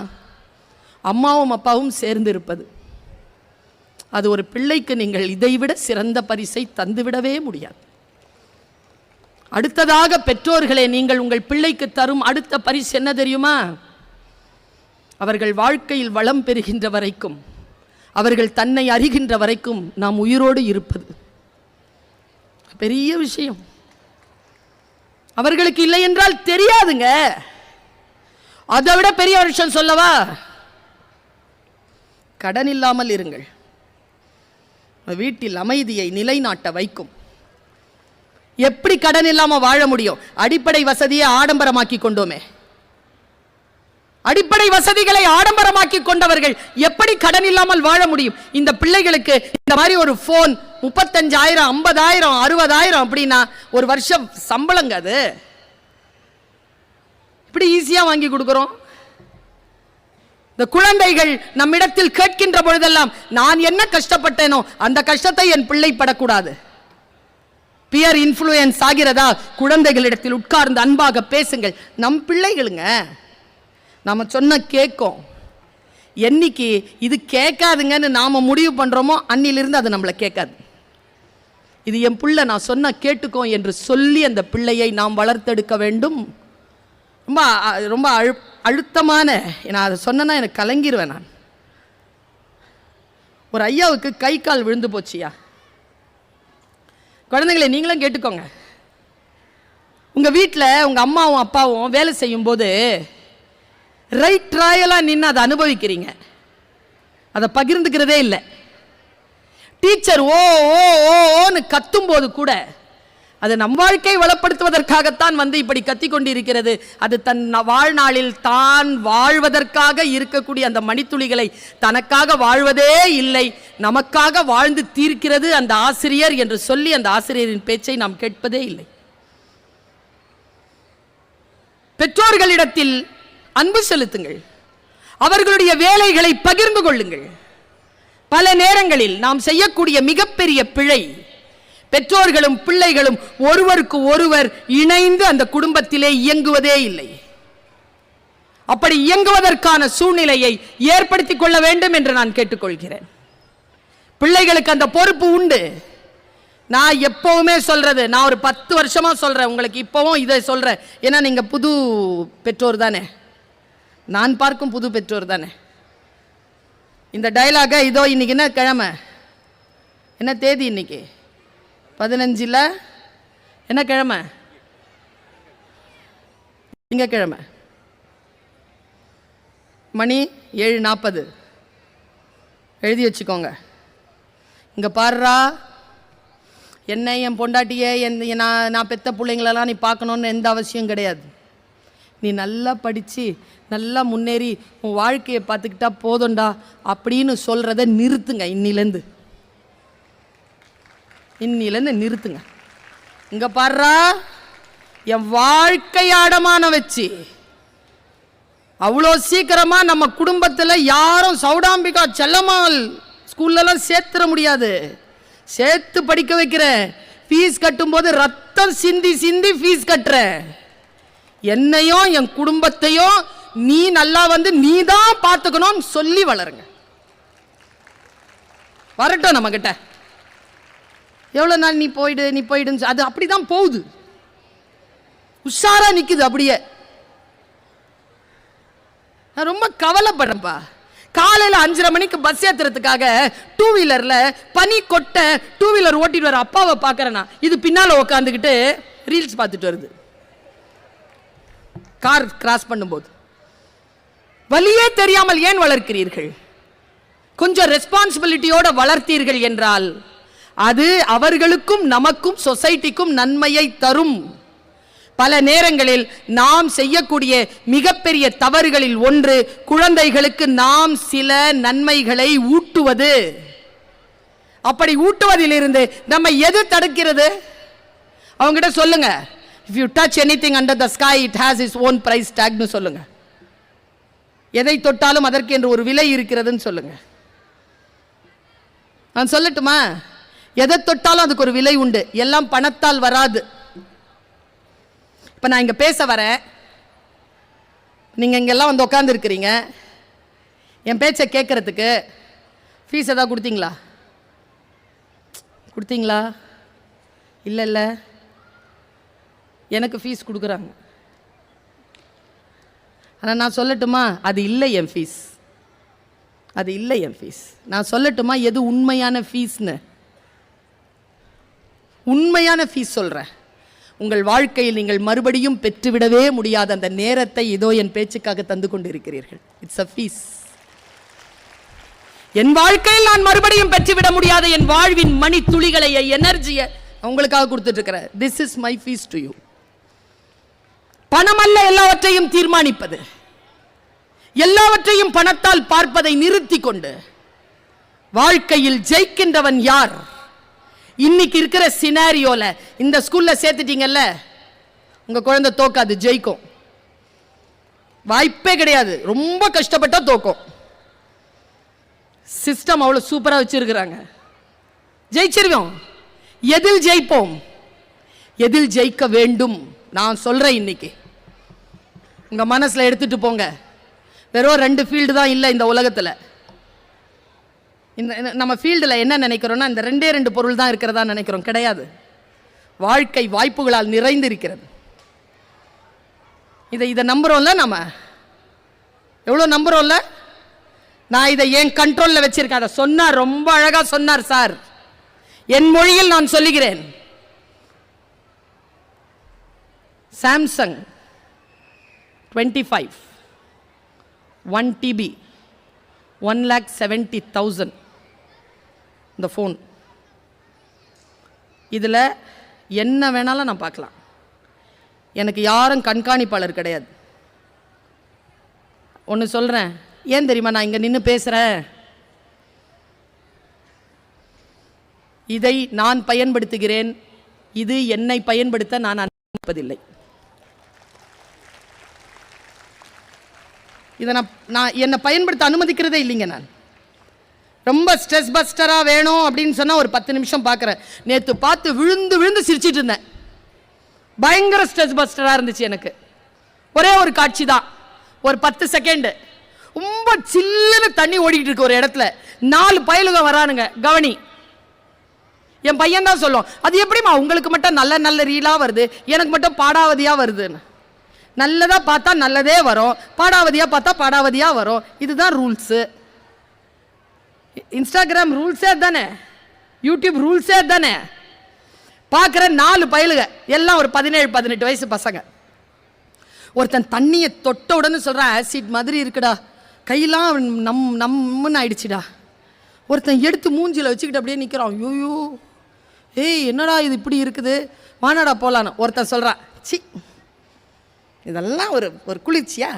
அம்மாவும் அப்பாவும் சேர்ந்து இருப்பது. அது ஒரு பிள்ளைக்கு நீங்கள் இதைவிட சிறந்த பரிசை தந்துவிடவே முடியாது. அடுத்ததாக பெற்றோர்களே, நீங்கள் உங்கள் பிள்ளைக்கு தரும் அடுத்த பரிசு என்ன தெரியுமா? அவர்கள் வாழ்க்கையில் வளம் பெறுகின்ற வரைக்கும், அவர்கள் தன்னை அறிகின்ற வரைக்கும் நாம் உயிரோடு இருப்பது பெரிய விஷயம். அவர்களுக்கு இல்லை என்றால் தெரியாதுங்க. அதை விட பெரிய விஷயம் சொல்லவா? கடன் இல்லாமல் இருங்கள். வீட்டில் அமைதியை நிலைநாட்ட வைக்கும். எப்படி கடன் இல்லாம வாழ முடியும்? அடிப்படை வசதியை ஆடம்பரமாக்கி கொண்டோமே. அடிப்படை வசதிகளை ஆடம்பரமாக்கி கொண்டவர்கள் எப்படி கடன் இல்லாமல் வாழ முடியும்? இந்த பிள்ளைகளுக்கு இந்த மாதிரி ஒரு போன் 35,000, 50,000, 60,000 அப்படின்னா ஒரு வருஷம் சம்பளங்க. அது இப்படி ஈஸியா வாங்கி கொடுக்கிறோம். இந்த குழந்தைகள் நம்மிடத்தில் கேட்கின்ற பொழுதெல்லாம் நான் என்ன கஷ்டப்பட்டேனோ அந்த கஷ்டத்தை என் பிள்ளை படக்கூடாது. Pier influence ஆகிறதா? குழந்தைகளிடத்தில் உட்கார்ந்து அன்பாக பேசுங்கள். நம் பிள்ளைகளுங்க, நாம சொன்ன கேட்கும். என்னைக்கு இது கேட்காதுங்கன்னு நாம முடிவு பண்றோமோ அன்னிலிருந்து அது நம்மளை கேட்காது. இது என் பிள்ளை, நான் சொன்ன கேட்டுக்கோ என்று சொல்லி அந்த பிள்ளையை நாம் வளர்த்தெடுக்க வேண்டும். ரொம்ப ரொம்ப அழுத்தமான, நான் அதை சொன்னா எனக்கு கலங்கிடுவேன். நான் ஒரு ஐயாவுக்கு கை கால் விழுந்து போச்சியா. குழந்தைகளை நீங்களும் கேட்டுக்கோங்க. உங்க வீட்டில் உங்க அம்மாவும் அப்பாவும் வேலை செய்யும் போது ரைட் ராயலா நின்று அதை அனுபவிக்கிறீங்க. அதை பகிர்ந்துக்கிறதே இல்லை. டீச்சர் ஓ ஓ ஓன்னு கத்தும் போது கூட அது நம் வாழ்க்கையை வளப்படுத்துவதற்காகத்தான் வந்து இப்படி கத்தி கொண்டிருக்கிறது. அது தன் வாழ்நாளில் தான் வாழ்வதற்காக இருக்கக்கூடிய அந்த மணித்துளிகளை தனக்காக வாழ்வதே இல்லை, நமக்காக வாழ்ந்து தீர்க்கிறது அந்த ஆசிரியர் என்று சொல்லி அந்த ஆசிரியரின் பேச்சை நாம் கேட்பதே இல்லை. பெற்றோர்களிடத்தில் அன்பு செலுத்துங்கள். அவர்களுடைய வேலைகளை பகிர்ந்து கொள்ளுங்கள். பல நேரங்களில் நாம் செய்யக்கூடிய மிகப்பெரிய பிழை, பெற்றோர்களும் பிள்ளைகளும் ஒருவருக்கு ஒருவர் இணைந்து அந்த குடும்பத்திலே இயங்குவதே இல்லை. அப்படி இயங்குவதற்கான சூழ்நிலையை ஏற்படுத்திக் கொள்ள வேண்டும் என்று நான் கேட்டுக்கொள்கிறேன். பிள்ளைகளுக்கு அந்த பொறுப்பு உண்டு. நான் எப்பவுமே சொல்றது, நான் ஒரு 10 வருஷமா சொல்றேன், உங்களுக்கு இப்பவும் இதை சொல்றேன். ஏன்னா நீங்க புது பெற்றோர் தானே, நான் பார்க்கும் புது பெற்றோர் தானே. இந்த டயலாக இதோ இன்னைக்கு என்ன கிழமை, என்ன தேதி இன்னைக்கு 15 என்ன கிழமை? திங்கக்கிழமை. மணி 7:40. எழுதி வச்சுக்கோங்க. இங்கே பாடுறா, என்ன என் பொண்டாட்டியை நான் பெத்த பிள்ளைங்களெல்லாம் நீ பார்க்கணுன்னு எந்த அவசியம் கிடையாது. நீ நல்லா படித்து நல்லா முன்னேறி உன் வாழ்க்கையை பார்த்துக்கிட்டா போதும்டா அப்படின்னு சொல்கிறத நிறுத்துங்க. இன்னிலேருந்து நிறுத்துங்க. இங்கே பாடுறா, என் வாழ்க்கை அடமான வச்சு அவ்வளோ சீக்கிரமா நம்ம குடும்பத்தில் யாரும் சௌடாம்பிகா செல்லம்மாள் ஸ்கூல்லலாம் சேர்த்துட முடியாது. சேர்த்து படிக்க வைக்கிறேன். ஃபீஸ் கட்டும்போது ரத்தம் சிந்தி சிந்தி ஃபீஸ் கட்டுற. என்னையும் என் குடும்பத்தையும் நீ நல்லா வந்து நீ தான் பார்த்துக்கணும்னு சொல்லி வளருங்க. வரட்டும் நம்ம கிட்ட. எவ்வளோ நாள் நீ போயிடுன்னு அது அப்படிதான் போகுது. உஷாரா நிக்குது. அப்படியே நான் ரொம்ப கவலைப்படுறேன்ப்பா. காலையில் 5:30 மணிக்கு பஸ் ஏத்துறதுக்காக 2 வீலர்ல பனி கொட்ட 2 வீலர் ஓட்டிட்டு வர அப்பாவை பார்க்கறேன்னா, இது பின்னால உட்காந்துக்கிட்டு ரீல்ஸ் பார்த்துட்டு வருது. கார் கிராஸ் பண்ணும்போது வலியே தெரியாமல் ஏன் வளர்க்கிறீர்கள்? கொஞ்சம் ரெஸ்பான்சிபிலிட்டியோட வளர்த்தீர்கள் என்றால் அது அவர்களுக்கும் நமக்கும் சொசைட்டிக்கும் நன்மையை தரும். பல நேரங்களில் நாம் செய்யக்கூடிய மிகப்பெரிய தவறுகளில் ஒன்று, குழந்தைகளுக்கு நாம் சில நன்மைகளை ஊட்டுவது. அப்படி ஊட்டுவதிலிருந்து நம்ம எது தடுக்கிறது? அவங்ககிட்ட சொல்லுங்க, if you touch anything under the sky it has its own price tag னு சொல்லுங்க. எதை தொட்டாலும் அதற்கு என்று ஒரு விலை இருக்கிறதுன்னு சொல்லுங்க. நான் சொல்லட்டுமா? எதை தொட்டாலும் அதுக்கு ஒரு விலை உண்டு. எல்லாம் பணத்தால் வராது. இப்ப நான் இங்க பேச வரேன், நீங்க இங்கெல்லாம் வந்து உட்கார்ந்து இருக்கிறீங்க. என் பேச்சை கேட்கறதுக்கு ஃபீஸ் ஏதாவது கொடுத்தீங்களா? கொடுத்தீங்களா? இல்லை இல்லை, எனக்கு ஃபீஸ் கொடுக்குறாங்க. ஆனால் நான் சொல்லட்டுமா, அது இல்லை என் ஃபீஸ், அது இல்லை என் ஃபீஸ். நான் சொல்லட்டுமா எது உண்மையான ஃபீஸ்னு? உண்மையான ஃபீஸ் சொல்கிறேன். உங்கள் வாழ்க்கையில் நீங்கள் மறுபடியும் பெற்றுவிடவே முடியாத அந்த நேரத்தை இதோ என் பேச்சுக்காக தந்து கொண்டிருக்கிறீர்கள். It's a fees. என் வாழ்க்கையில் நான் மறுபடியும் பெற்றுவிட முடியாத என் வாழ்வின் மணி துளிகளை, எனர்ஜியை உங்களுக்காக கொடுத்துட்டு இருக்கிறேன். This is my fees to you. பணம் அல்ல எல்லாவற்றையும் தீர்மானிப்பது. எல்லாவற்றையும் பணத்தால் பார்ப்பதை நிறுத்தி கொண்டு வாழ்க்கையில் ஜெயிக்கின்றவன் யார்? இன்னைக்கு இருக்கிற சினாரியோல இந்த ஸ்கூல்ல சேர்த்துட்டீங்கல்ல, உங்க குழந்தை தோக்காது, ஜெயிக்கும். வாய்ப்பே கிடையாது. ரொம்ப கஷ்டப்பட்டா தோக்கும். சிஸ்டம் அவ்வளவு சூப்பரா வச்சிருக்கிறாங்க. ஜெயிச்சிருவோம். எதில் ஜெயிப்போம்? எதில் ஜெயிக்க வேண்டும்? நான் சொல்றேன், இன்னைக்கு உங்க மனசுல எடுத்துட்டு போங்க. வெறும் 2 ஃபீல்டு தான் இல்லை இந்த உலகத்துல. இந்த நம்ம ஃபீல்டில் என்ன நினைக்கிறோம்னா, இந்த 2 பொருள் தான் இருக்கிறதா நினைக்கிறோம். கிடையாது. வாழ்க்கை வாய்ப்புகளால் நிறைந்து இருக்கிறது. இதை நம்புறோம்ல, நம்ம எவ்வளோ நம்புறோம்ல. நான் இதை என் கண்ட்ரோலில் வச்சிருக்கேன். அதை சொன்னார், ரொம்ப அழகா சொன்னார் சார். என் மொழியில் நான் சொல்லுகிறேன். சாம்சங் 25 1 TB 1,70,000 இந்த ஃபோன். இதில் என்ன வேணாலும் நான் பார்க்கலாம். எனக்கு யாரும் கண்காணிப்பாளர் கிடையாது. ஒன்று சொல்கிறேன், ஏன் தெரியுமா நான் இங்கே நின்று பேசுகிறேன்? இதை நான் பயன்படுத்துகிறேன். இது என்னை பயன்படுத்த நான் அனுமதிப்பதில்லை. இதை நான் என்னை பயன்படுத்த அனுமதிக்கிறதே இல்லைங்க. நான் ரொம்ப ஸ்ட்ரெஸ் பஸ்டராக வேணும் அப்படின்னு சொன்னால் ஒரு 10 நிமிஷம் பார்க்குறேன். நேற்று பார்த்து விழுந்து விழுந்து சிரிச்சிட்டு இருந்தேன். பயங்கர ஸ்ட்ரெஸ் பஸ்டராக இருந்துச்சு எனக்கு. ஒரே ஒரு காட்சி தான், ஒரு 10 செகண்டு. ரொம்ப சில்லுன்னு தண்ணி ஓடிக்கிட்டு இருக்கு ஒரு இடத்துல. 4 பயலுக வரானுங்க, கவனி. என் பையன் தான் சொல்லும், அது எப்படிமா உங்களுக்கு மட்டும் நல்ல நல்ல ரீலாக வருது, எனக்கு மட்டும் பாடாவதியாக வருதுன்னு. நல்லதாக பார்த்தா நல்லதே வரும், பாடாவதியாக பார்த்தா பாடாவதியாக வரும். இதுதான் ரூல்ஸு. இன்ஸ்டாகிராம் ரூல்ஸே தானே, யூடியூப் ரூல்ஸே தானே. பார்க்குற 4 பயலுக எல்லாம் ஒரு 17-18 வயசு பசங்க. ஒருத்தன் தண்ணியை தொட்ட உடனே சொல்கிறான், ஆசிட் மாதிரி இருக்குடா, கையெல்லாம் நம்மன்னு ஆயிடுச்சுடா. ஒருத்தன் எடுத்து மூஞ்சியில் வச்சுக்கிட்டு அப்படியே நிற்கிறான். ஐயோ, ஏய் என்னடா இது இப்படி இருக்குது, வானாடா போகலான்னு. ஒருத்தன் சொல்கிறான், சி இதெல்லாம் ஒரு குளிர்ச்சியா,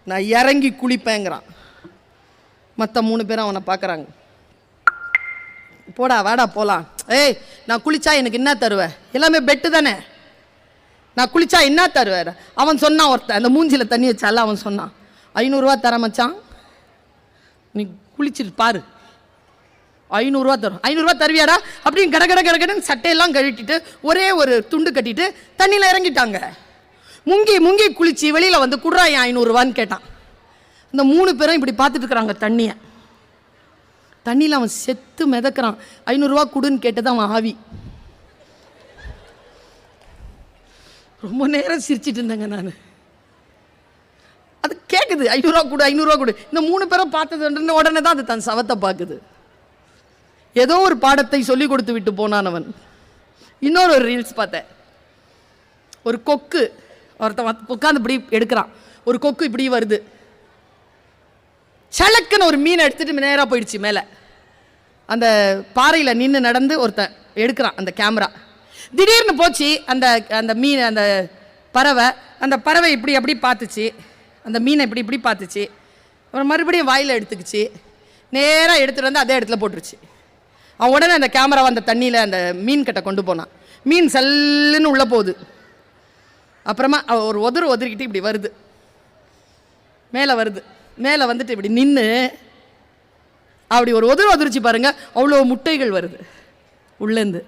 நான் இறங்கி குளிப்பேங்கிறான். மற்ற 3 பேரும் அவனை பார்க்குறாங்க. போடா வாடா போகலாம். ஏய் நான் குளிச்சா எனக்கு என்ன தருவேன்? எல்லாமே பெட்டு தானே, நான் குளிச்சா என்ன தருவேன்? அவன் சொன்னான், ஒருத்தன் அந்த மூஞ்சியில் தண்ணி வச்சால அவன் சொன்னான், 500 ரூபா தர மச்சான், நீ குளிச்சுட்டு பாரு, 500 ரூபா தரும். 500 ரூபா தருவியாடா அப்படின்னு கடன்னு சட்டையெல்லாம் கழட்டிட்டு ஒரே ஒரு துண்டு கட்டிட்டு தண்ணியில் இறங்கிட்டாங்க. முங்கி குளிச்சு வெளியில் வந்து குடுறா என் 500 ரூபான்னு கேட்டான். இந்த 3 பேரும் இப்படி பார்த்துட்டு இருக்கிறாங்க தண்ணியில். அவன் செத்து மிதக்கிறான். 500 ரூபா கொடுன்னு கேட்டது அவன் ஆவி. ரொம்ப நேரம் சிரிச்சிட்டு இருந்தேங்க நான். அது கேட்குது, 500 ரூபா கொடு 500 ரூபா கொடு. இந்த 3 பேரும் பார்த்தது உடனே தான் அது தன் சவத்தை பார்க்குது. ஏதோ ஒரு பாடத்தை சொல்லி கொடுத்து விட்டு போனான் அவன். இன்னொரு ரீல்ஸ் பார்த்தேன். ஒரு கொக்கு ஒருத்தன் உட்காந்து இப்படி எடுக்கிறான். ஒரு கொக்கு இப்படி வருது, சலக்குன்னு ஒரு மீனை எடுத்துட்டு நேராக போயிடுச்சு மேலே. அந்த பாறையில் நின்று நடந்து ஒருத்தன் எடுக்கிறான் அந்த கேமரா. திடீர்னு போச்சு அந்த மீன், அந்த பறவை. அந்த பறவை இப்படி அப்படி பார்த்துச்சு, அந்த மீனை இப்படி இப்படி பார்த்துச்சு, அப்புறம் மறுபடியும் வாயில் எடுத்துக்கிச்சு, நேராக எடுத்துகிட்டு வந்து அதே இடத்துல போட்டுருச்சு. அவன் உடனே அந்த கேமராவை அந்த தண்ணியில் அந்த மீன் கிட்ட கொண்டு போனான். மீன் சல்லுன்னு உள்ளே போகுது. அப்புறமா ஒரு ஒதுக்கிட்டு இப்படி வருது, மேலே வருது. மேலே வந்துட்டு இப்படி நின்று அப்படி ஒரு ஒதுருச்சு பாருங்க, அவ்வளோ முட்டைகள் வருது உள்ளேருந்து.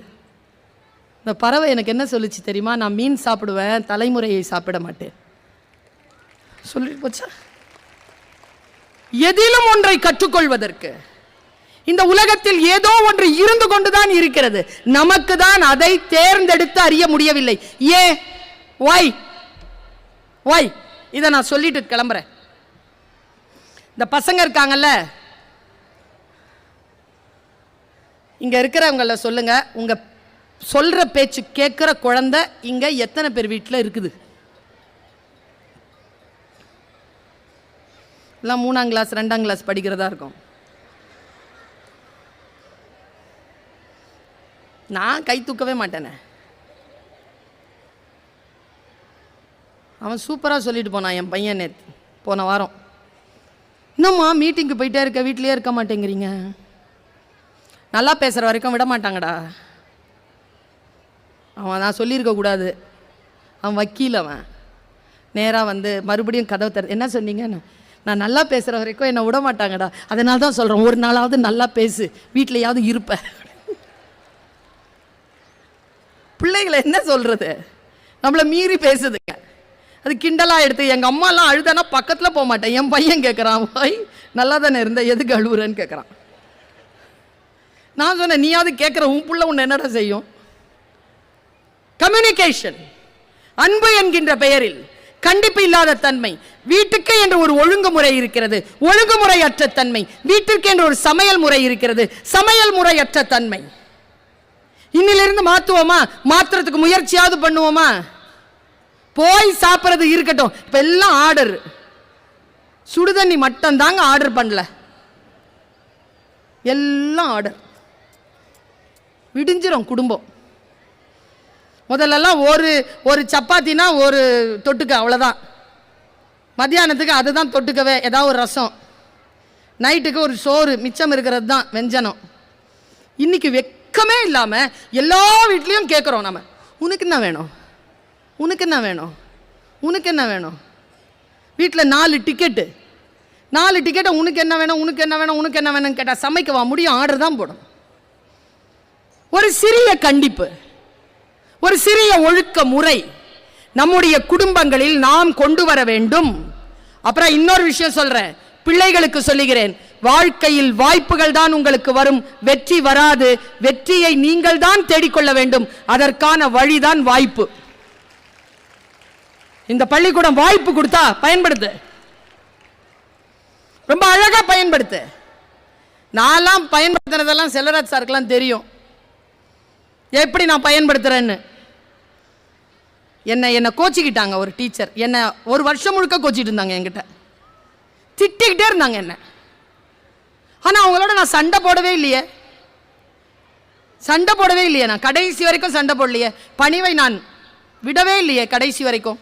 இந்த பறவை எனக்கு என்ன சொல்லிச்சு தெரியுமா? நான் மீன் சாப்பிடுவேன், தலைமுறையை சாப்பிட மாட்டேன் சொல்லிட்டு போச்சா. எதிலும் ஒன்றை கற்றுக்கொள்வதற்கு இந்த உலகத்தில் ஏதோ ஒன்று இருந்து கொண்டுதான் இருக்கிறது. நமக்கு தான் அதை தேர்ந்தெடுத்து அறிய முடியவில்லை. ஏன்? ஒய் இதை நான் சொல்லிட்டு கிளம்புறேன். இந்த பசங்க இருக்காங்கல்ல, இங்க இருக்கிறவங்கள சொல்லுங்க, உங்க சொல்ற பேச்சு கேட்கிற குழந்தை இங்க எத்தனை பேர் வீட்டில் இருக்குது? எல்லாம் 3ஆம் கிளாஸ் 2ஆம் கிளாஸ் படிக்கிறதா இருக்கும். நான் கை தூக்கவே மாட்டேனே. அவன் சூப்பராக சொல்லிட்டு போனான் என் பையன் நேற்று போன வாரம். இன்னும்மா மீட்டிங்க்கு போயிட்டே இருக்க, வீட்லேயே இருக்க மாட்டேங்கிறீங்க. நல்லா பேசுகிற வரைக்கும் விட மாட்டாங்கடா. அவன் நான் சொல்லியிருக்கக்கூடாது, அவன் வக்கீல். அவன் நேராக வந்து மறுபடியும் கதவை தர, என்ன சொன்னீங்க? நான் நல்லா பேசுகிற வரைக்கும் என்னை விட மாட்டாங்கடா. அதனால தான் சொல்கிறேன், ஒரு நாளாவது நல்லா பேசு, வீட்லையாவது இருப்பேன். பிள்ளைகளை என்ன சொல்கிறது, நம்மளை மீறி பேசுதுங்க. அது கிண்டலாக எடுத்து எங்கள் அம்மாலாம் அழுதானா பக்கத்தில் போக மாட்டேன். என் பையன் கேட்குறான், வாய் நல்லா தானே இருந்த, எதுக்கு அழுவுறேன்னு கேட்குறான். நான் சொன்னேன், நீயாவது கேட்குற, உன் பிள்ளை உன்னை என்னடா செய்யும்? கம்யூனிகேஷன், அன்பு என்கின்ற பெயரில் கண்டிப்பு இல்லாத தன்மை. வீட்டுக்கு என்று ஒரு ஒழுங்குமுறை இருக்கிறது, ஒழுங்குமுறையற்ற தன்மை. வீட்டிற்கு என்று ஒரு சமையல் முறை இருக்கிறது, சமையல் முறையற்ற தன்மை. இன்னிலிருந்து மாற்றுவோமா? மாற்றுறதுக்கு முயற்சியாவது பண்ணுவோமா? போய் சாப்பிட்றது இருக்கட்டும், இப்போ எல்லாம் ஆர்டர். சுடுதண்ணி மட்டும் தாங்க ஆர்டர் பண்ணல, எல்லாம் ஆர்டர். விடிஞ்சிரும் குடும்பம். முதல்லலாம் ஒரு சப்பாத்தினா ஒரு தொட்டுக்க, அவ்வளோதான். மத்தியானத்துக்கு அதுதான் தொட்டுக்கவே, ஏதாவது ஒரு ரசம். நைட்டுக்கு ஒரு சோறு, மிச்சம் இருக்கிறது தான் வெஞ்சனம். இன்னைக்கு வெக்கமே இல்லாமல் எல்லா வீட்லேயும் கேட்குறோம் நம்ம, உனக்கு என்ன வேணும், உனக்கு என்ன வேணும், உனக்கு என்ன வேணும். வீட்டில் 4 டிக்கெட்டு, உனக்கு என்ன வேணும், உனக்கு என்ன வேணும், உனக்கு என்ன வேணும்னு கேட்டால் சமைக்கவா முடியும்? ஆர்டர் தான் போடும். ஒரு சிறிய கண்டிப்பு, ஒரு சிறிய ஒழுக்க முறை நம்முடைய குடும்பங்களில் நாம் கொண்டு வர வேண்டும். அப்புறம் இன்னொரு விஷயம் சொல்றேன், பிள்ளைகளுக்கு சொல்லுகிறேன், வாழ்க்கையில் வாய்ப்புகள் தான் உங்களுக்கு வரும், வெற்றி வராது. வெற்றியை நீங்கள் தான் தேடிக்கொள்ள வேண்டும், அதற்கான வழிதான் வாய்ப்பு. இந்த பள்ளிக்கூடம் வாய்ப்பு கொடுத்தா பயன்படுத்து, ரொம்ப அழகா பயன்படுத்து. நான்லாம் பயன்படுத்தினதெல்லாம் செல்வராஜ் சாருக்கெல்லாம் தெரியும் எப்படி நான் பயன்படுத்துறேன்னு. என்னை கோச்சிக்கிட்டாங்க ஒரு டீச்சர், என்னை ஒரு வருஷம் முழுக்க கோச்சிட்டு இருந்தாங்க, என்கிட்ட திட்டிக்கிட்டே இருந்தாங்க என்ன. ஆனால் அவங்களோட நான் சண்டை போடவே இல்லையே, நான் கடைசி வரைக்கும் சண்டை போடலையே, பணிவை நான் விடவே இல்லையே கடைசி வரைக்கும்.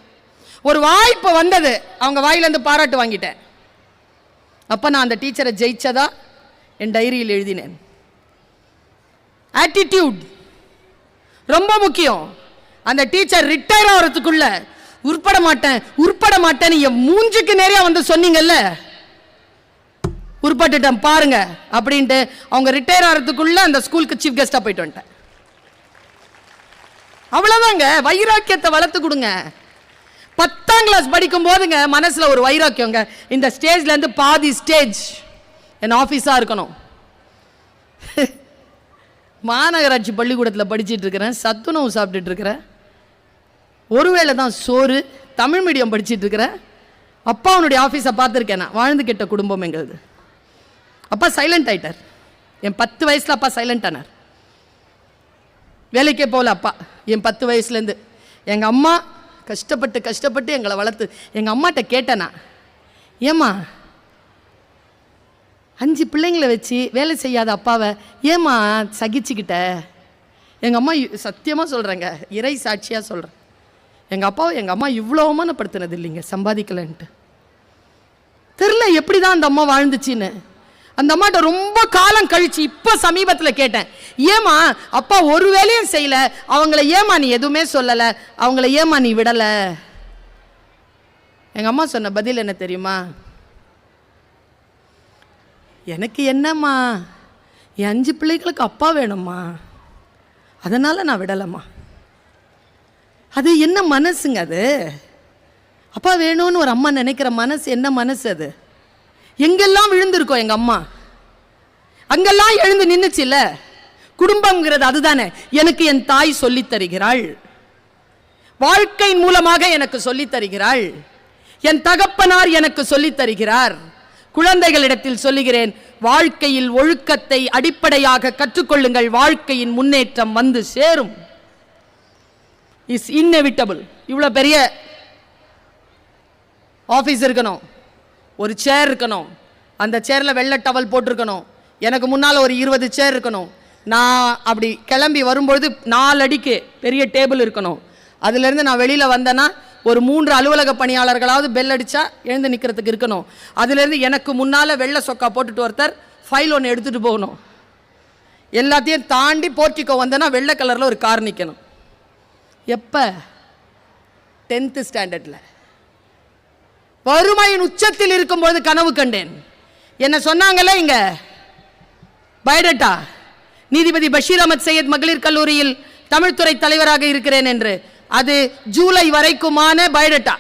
ஒரு வாய்ப்பு வந்தது, அவங்க வாயிலேருந்து பாராட்டு வாங்கிட்டேன். அப்போ நான் அந்த டீச்சரை ஜெயிச்சதா என் டைரியில் எழுதினேன். ஆட்டிடியூட் ரொம்ப முக்கியம். அந்த டீச்சர் ரிட்டையர் ஆகிறதுக்குள்ள உருப்பட மாட்டேன்னு என் மூஞ்சுக்கு நேரா வந்து சொன்னீங்கல்ல, உருப்பட்டுட்டேன் பாருங்க அப்படின்ட்டு அவங்க ரிட்டையர் ஆகிறதுக்குள்ள அந்த ஸ்கூலுக்கு சீஃப் கெஸ்டா போயிட்டு வந்துட்டேன். அவ்வளவுதாங்க. வைராக்கியத்தை வளர்த்து கொடுங்க. 10ஆம் கிளாஸ் படிக்கும் போதுங்க மனசுல ஒரு வைராக்கியங்க, இந்த ஸ்டேஜ்ல இருந்து பாதி ஸ்டேஜ் என் ஆபீஸா இருக்கணும். மாநகராட்சி பள்ளிக்கூடத்தில் படிச்சுட்டு இருக்கிறேன், சத்துணவு சாப்பிட்டுட்டு இருக்கிறேன், ஒருவேளை தான் சோறு, தமிழ் மீடியம் படிச்சுட்டு இருக்கிறேன். அப்பா அவனுடைய ஆஃபீஸை பார்த்துருக்கேன் நான். வாழ்ந்து கெட்ட குடும்பம் எங்களது. அப்பா சைலண்ட் ஆயிட்டார். என் 10 வயசுல அப்பா சைலண்ட் ஆனார். வேலைக்கே போகல அப்பா என் 10 வயசுலேருந்து. எங்கள் அம்மா கஷ்டப்பட்டு எங்களை வளர்த்து. எங்கள் அம்மாட்ட கேட்டேனா, ஏம்மா 5 பிள்ளைங்களை வச்சு வேலை செய்யாத அப்பாவை ஏம்மா சகிச்சுக்கிட்ட? எங்கள் அம்மா சத்தியமாக சொல்கிறேங்க, இறை சாட்சியாக சொல்கிறேன், எங்கள் அப்பாவை எங்கள் அம்மா இவ்வளோ அவமானப்படுத்தினது இல்லைங்க சம்பாதிக்கலன்ட்டு. தெரில எப்படி தான் அந்த அம்மா வாழ்ந்துச்சின்னு. அந்த அம்மாட்ட ரொம்ப காலம் கழிச்சு இப்போ சமீபத்தில் கேட்டேன், ஏமா அப்பா ஒரு வேலையும் செய்யலை, அவங்கள ஏமா நீ எதுவுமே சொல்லலை, அவங்கள ஏமா நீ விடலை? எங்கள் அம்மா சொன்ன பதில் என்ன தெரியுமா? எனக்கு என்னம்மா, என் 5 பிள்ளைகளுக்கு அப்பா வேணும்மா, அதனால் நான் விடலைம்மா. அது என்ன மனசுங்க அது? அப்பா வேணும்னு ஒரு அம்மா நினைக்கிற மனசு என்ன மனசு அது? எங்கெல்லாம் விழுந்திருக்கோம் எங்கள் அம்மா, அங்கெல்லாம் எழுந்து நின்றுச்சுல்ல. குடும்பம்ங்கிறது அதுதானே. எனக்கு என் தாய் சொல்லித் தருகிறாள், வாழ்க்கையின் மூலமாக எனக்கு சொல்லித் தருகிறாள். என் தகப்பனார் எனக்கு சொல்லித் தருகிறார். குழந்தைகளிடத்தில் சொல்லுகிறேன், வாழ்க்கையில் ஒழுக்கத்தை அடிப்படையாக கற்றுக்கொள்ளுங்கள், வாழ்க்கையின் முன்னேற்றம் வந்து சேரும். Is inevitable. இவ்வளோ பெரிய ஆஃபீஸ் இருக்கணும், ஒரு சேர் இருக்கணும், அந்த சேரில் வெள்ளை டவல் போட்டிருக்கணும், எனக்கு முன்னால் ஒரு 20 சேர் இருக்கணும், நான் அப்படி கிளம்பி வரும்பொழுது 4 அடிக்கு பெரிய டேபிள் இருக்கணும். அதுலேருந்து நான் வெளியில் வந்தேன்னா ஒரு 3 அலுவலக பணியாளர்களாவது பெல் அடித்தா எழுந்து நிற்கிறதுக்கு இருக்கணும். அதுலேருந்து எனக்கு முன்னால் வெள்ளை சொக்கா போட்டுட்டு ஒருத்தர் ஃபைல் ஒன்று எடுத்துகிட்டு போகணும். எல்லாத்தையும் தாண்டி போர்ட்டிக்கோ வந்தேன்னா வெள்ளை கலரில் ஒரு கார் நிற்கணும். எப்போ? 10th ஸ்டாண்டர்டில் வறுமையின் உச்சத்தில் இருக்கும்போது கனவு கண்டேன். என்ன சொன்னாங்கல்ல இங்க பயோடேட்டா, நீதிபதி பஷீர் அஹமத் சையத் மகளிர் கல்லூரியில் தமிழ்துறை தலைவராக இருக்கிறேன் என்று. அது ஜூலை வரைக்குமான பயோடேட்டா.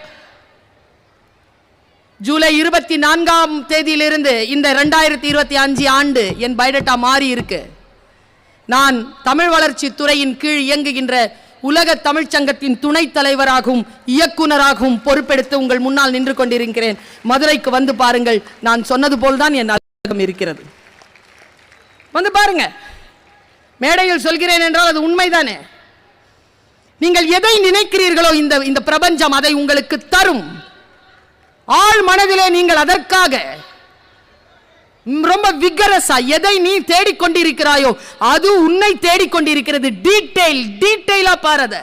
ஜூலை 24ஆம் தேதியிலிருந்து இந்த 2025 ஆண்டு என் பயோடேட்டா மாறி இருக்கு. நான் தமிழ் வளர்ச்சி துறையின் கீழ் இயங்குகின்ற உலக தமிழ்ச்சங்கத்தின் துணைத் தலைவராகவும் இயக்குனராகவும் பொறுப்பெடுத்து உங்கள் முன்னால் நின்று கொண்டிருக்கிறேன். மதுரைக்கு வந்து பாருங்கள், நான் சொன்னது போல்தான் என் அலுவலகம் இருக்கிறது. வந்து பாருங்க. மேடையில் சொல்கிறேன் என்றால் அது உண்மைதானே. நீங்கள் எதை நினைக்கிறீர்களோ இந்த பிரபஞ்சம் அதை உங்களுக்கு தரும். ஆழ் மனதிலே நீங்கள் அதற்காக ரொம்ப விகரஸா எதை நீ தேடிக்கொண்டிருக்கிறாயோ அது உன்னை தேடிக்கொண்டிருக்கிறது. டீட்டெயிலா பாருத.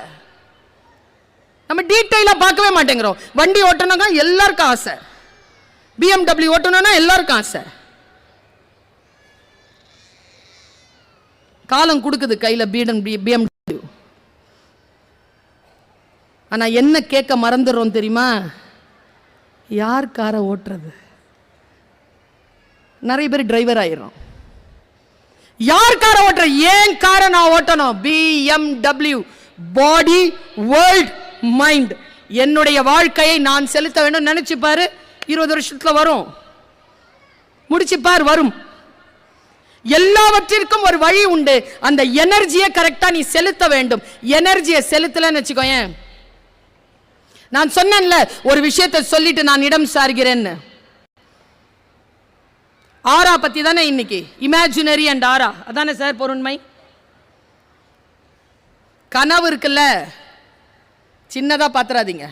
நம்ம டீட்டெயிலா பார்க்கவே மாட்டேங்கிறோம். வண்டி ஓட்டணும்னா எல்லாருக்கும் ஆசை, BMW ஓட்டணும்னா எல்லாருக்கும் ஆசை. காலம் கொடுக்குது கையில BMW. ஆனா என்ன கேட்க மறந்துடுறோம் தெரியுமா? யார் காரை ஓட்டுறது? நிறைய பேர் டிரைவர் ஆயிரும். யார் காரை ஓட்டுற? ஏன் காரை நான் ஓட்டணும்? BMW, பாடி, வேர்ல்ட், மைண்ட். என்னுடைய வாழ்க்கையை நான் செலுத்த வேண்டும். நினைச்சு பாரு, 20 வருஷத்துல வரும். முடிச்சு பார், வரும். எல்லாவற்றிற்கும் ஒரு வழி உண்டு. அந்த எனர்ஜியை கரெக்டா நீ செலுத்த வேண்டும். எனர்ஜியை செலுத்தலன்னு வச்சுக்கோயேன். நான் சொன்னேன்ல, ஒரு விஷயத்தை சொல்லிட்டு நான் இடம் சார்கிறேன்னு. ஆரா பத்தி தானே இன்னைக்கு. இமேஜினரி அண்ட் ஆரா, அதானே சார் பொருண்மை? கனவு இருக்குல்ல, சின்னதா பாத்துறாதீங்க.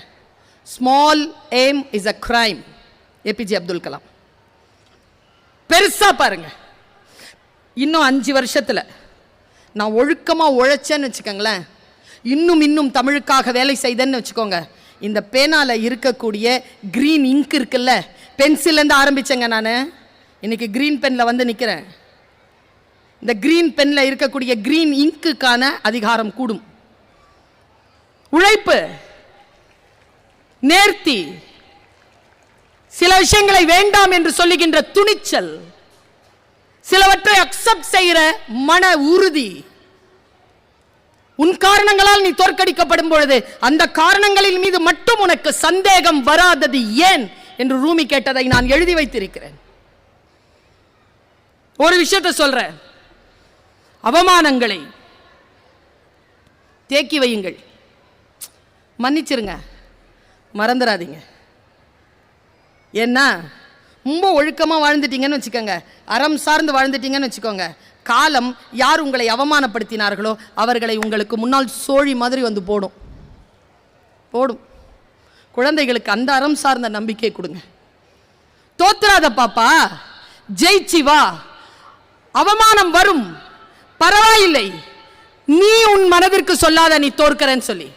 Small aim is a crime. APJ Abdul Kalam. பெருசா பாருங்க. இன்னும் 5 வருஷத்துல நான் ஒழுக்கமா உழைச்சேன்னு வச்சுக்கோங்களேன், இன்னும் தமிழுக்காக வேலை செய்தேன்னு வச்சுக்கோங்க, இந்த பேனால இருக்கக்கூடிய கிரீன் இங்க் இருக்குல்ல, பென்சில் இருந்து ஆரம்பிச்சேங்க நான், இன்னைக்கு கிரீன் பென்ல வந்து நிக்கிறேன். இந்த கிரீன் பென்ல இருக்கக்கூடிய கிரீன் இங்குக்கான அதிகாரம் கூடும். உழைப்பு, நேர்த்தி, சில விஷயங்களை வேண்டாம் என்று சொல்லுகின்ற துணிச்சல், சிலவற்றை அக்செப்ட் செய்கிற மன உறுதி. உன் காரணங்களால் நீ தோற்கடிக்கப்படும் பொழுது அந்த காரணங்களின் மீது மட்டும் உனக்கு சந்தேகம் வராதது ஏன் என்று ரூமி கேட்டதை நான் எழுதி வைத்திருக்கிறேன். ஒரு விஷயத்தை சொல்றேன், அவமானங்களை தேக்கி வையுங்கள், மன்னிச்சிருங்க, மறந்துடாதீங்க. ஏன்னா ரொம்ப ஒழுக்கமா வாழ்ந்துட்டீங்கன்னு வச்சுக்கோங்க, அறம் சார்ந்து வாழ்ந்துட்டீங்கன்னு வச்சுக்கோங்க, காலம் யார் உங்களை அவமானப்படுத்தினார்களோ அவர்களை உங்களுக்கு முன்னால் சோழி மாதிரி வந்து போடும். குழந்தைகளுக்கு அந்த அறம் சார்ந்த நம்பிக்கை கொடுங்க. தோத்துறாத பாப்பா, ஜெயிச்சி வா. அவமானம் வரும், பரவாயில்லை. நீ உன் மனதிற்கு சொல்லாத நீ தோற்கிறேன்னு சொல்லி.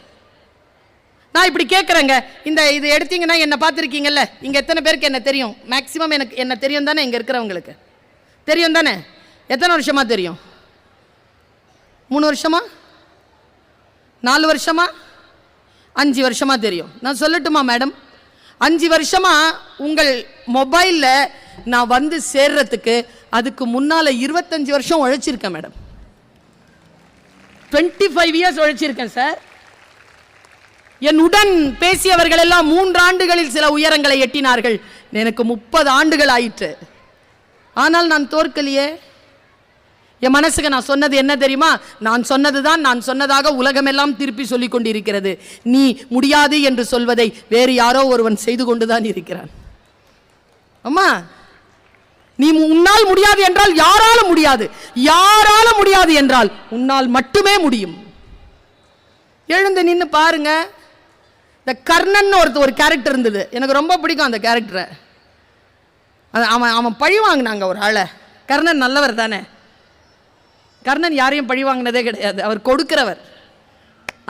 நான் இப்படி கேட்குறேங்க, இது எடுத்தீங்கன்னா என்ன பார்த்துருக்கீங்கல்ல, இங்கே எத்தனை பேருக்கு என்ன தெரியும்? மேக்ஸிமம் எனக்கு என்ன தெரியும் தானே? இங்கே இருக்கிறவங்களுக்கு தெரியும் தானே? எத்தனை வருஷமாக தெரியும்? 3 வருஷமா, 4 வருஷமா, 5 வருஷமா தெரியும். நான் சொல்லட்டுமா மேடம், 5 வருஷமா உங்கள் மொபைலில் நான் வந்து சேர்றதுக்கு அதுக்கு முன்னால் 25 வருஷம் உழைச்சிருக்கேன் மேடம். 25 இயர்ஸ் உழைச்சிருக்கேன் சார். என்னுடன் பேசியவர்கள் எல்லாம் 3 ஆண்டுகளில் சில உயரங்களை எட்டினார்கள். எனக்கு 30 ஆண்டுகள் ஆயிற்று. ஆனால் நான் தோற்கலையே. என் மனசுக்கு நான் சொன்னது என்ன தெரியுமா? நான் சொன்னதுதான் நான் சொன்னதாக உலகமெல்லாம் திருப்பி சொல்லிக் கொண்டிருக்கிறது. நீ முடியாது என்று சொல்வதை வேறு யாரோ ஒருவன் செய்து கொண்டுதான் இருக்கிறான். அம்மா, நீ உன்னால் முடியாது என்றால் யாரால முடியாது, யாரால முடியாது என்றால் உன்னால் மட்டுமே முடியும். எழுந்து நின்று பாருங்க. இந்த கர்ணன் ஒரு கேரக்டர் இருந்தது, எனக்கு ரொம்ப பிடிக்கும் அந்த கேரக்டரை. அவன் பழி வாங்கினாங்க ஒரு ஆளை. கர்ணன் நல்லவர் தானே? கர்ணன் யாரையும் பழி வாங்கினதே கிடையாது, அவர் கொடுக்கிறவர்.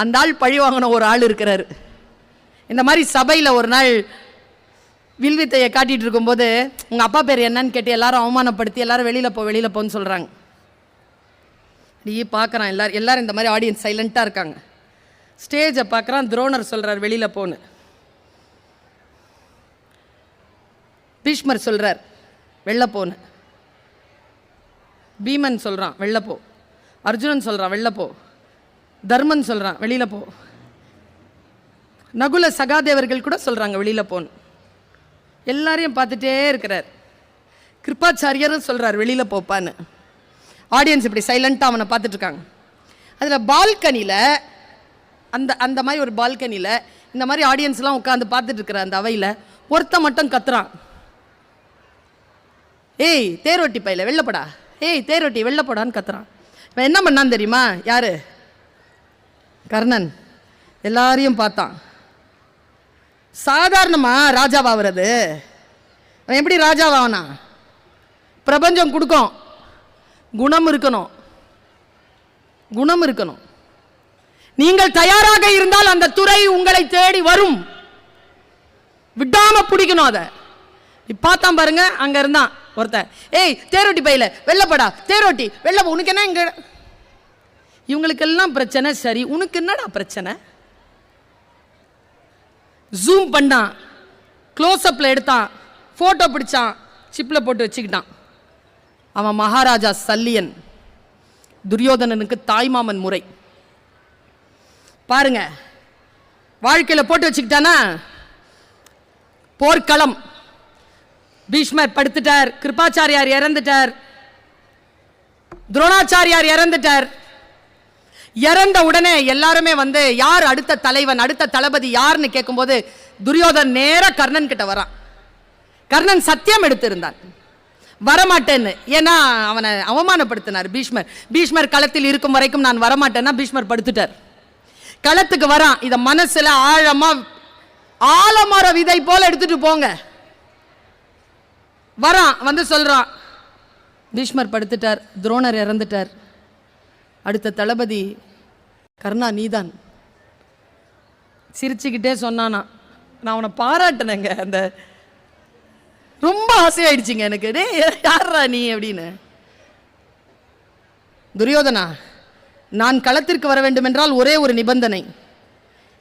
அந்த ஆள் பழி வாங்கின ஒரு ஆள் இருக்கிறார். இந்த மாதிரி சபையில் ஒரு நாள் வில்வித்தையை காட்டிகிட்டு இருக்கும்போது, உங்கள் அப்பா பேர் என்னன்னு கேட்டு எல்லாரும் அவமானப்படுத்தி எல்லாரும் வெளியில் போன்னு சொல்கிறாங்க. நீ பார்க்குறான், எல்லாரும் இந்த மாதிரி ஆடியன்ஸ் சைலண்ட்டாக இருக்காங்க. ஸ்டேஜை பார்க்குறான், துரோணர் சொல்கிறார் வெளியில் போன்னு. பீஷ்மர் சொல்கிறார் வெளில போன்னு. பீமன் சொல்கிறான் வெளில போ. அர்ஜுனன் சொல்கிறான் வெளில போ. தர்மன் சொல்கிறான் வெளியில் போ. நகுல சகாதேவர்கள் கூட சொல்கிறாங்க வெளியில் போன்னு. எல்லாரையும் பார்த்துட்டே இருக்கிறார். கிருபாச்சாரியரும் சொல்கிறார் வெளியில் போப்பான்னு. ஆடியன்ஸ் இப்படி சைலண்ட்டாக அவனை பார்த்துட்ருக்காங்க. அதில் பால்கனியில் அந்த மாதிரி ஒரு பால்கனியில் இந்த மாதிரி ஆடியன்ஸ்லாம் உட்காந்து பார்த்துட்டு இருக்கிற அந்த அவையில் ஒருத்த மட்டும் கத்துறான், ஏய் தேரோட்டி பையில வெள்ளப்படா, ஏய் தேரோட்டி வெள்ளப்படான்னு கத்துறான். இவன் என்ன பண்ணான்னு தெரியுமா? யாரு? கர்ணன். எல்லாரையும் பார்த்தான். சாதாரணமா ராஜாவாகிறது. அவன் எப்படி ராஜாவானா? பிரபஞ்சம் கொடுக்கும், குணம் இருக்கணும். குணம் இருக்கணும். நீங்கள் தயாராக இருந்தால் அந்த துறை உங்களை தேடி வரும். விடாம பிடிக்கணும். அதை பார்த்தான் பாருங்க. அங்க இருந்தான் ஒருத்தன், ஏய் தேரோட்டி பையில வெள்ளப்படா, தேரோட்டி வெள்ளப்ப. உனக்கு என்ன இங்க? இவங்களுக்கெல்லாம் பிரச்சனை. சரி, உனக்கு என்னடா பிரச்சனை? ஜூம் பண்ணான், க்ளோஸ்அப்ல எடுத்தான், போட்டோ பிடிச்சான், சிப்ல போட்டு வச்சுக்கிட்டான். அவன் மகாராஜா சல்லியன், துரியோதனனுக்கு தாய்மாமன் முறை. பாருங்க, வாழ்க்கையில் போட்டு வச்சுக்கிட்டானா. போர்க்களம். பீஷ்மர் படுத்துட்டார், கிருபாச்சாரியார் இறந்துட்டார், துரோணாச்சாரியார் இறந்துட்டார். இறந்த உடனே எல்லாருமே வந்து யார் அடுத்த தலைவன், அடுத்த தளபதி யாருன்னு கேட்கும்போது துரியோதன் நேர கர்ணன் கிட்ட வரான். கர்ணன் சத்தியம் எடுத்திருந்தான் வரமாட்டேன்னு. ஏன்னா அவனை அவமானப்படுத்தினார் பீஷ்மர். பீஷ்மர் களத்தில் இருக்கும் வரைக்கும் நான் வரமாட்டேன்னா பீஷ்மர் படுத்துட்டார். களத்துக்கு வரான். இத மனசுல ஆழமா ஆலமர விதை போல எடுத்துட்டு போங்க. வரான், வந்து சொல்றான், பீஷ்மர் படுத்துட்டார், துரோணர் இறந்துட்டார், அடுத்த தளபதி கர்ணா நீதான். சிரிச்சுக்கிட்டே சொன்னானா. நான் அவனை பாராட்டினேங்க. அந்த ரொம்ப ஆசையாயிடுச்சுங்க எனக்கு. டே யாரா நீ அப்படின்னு. துரியோதனா, நான் களத்திற்கு வர வேண்டும் என்றால் ஒரே ஒரு நிபந்தனை.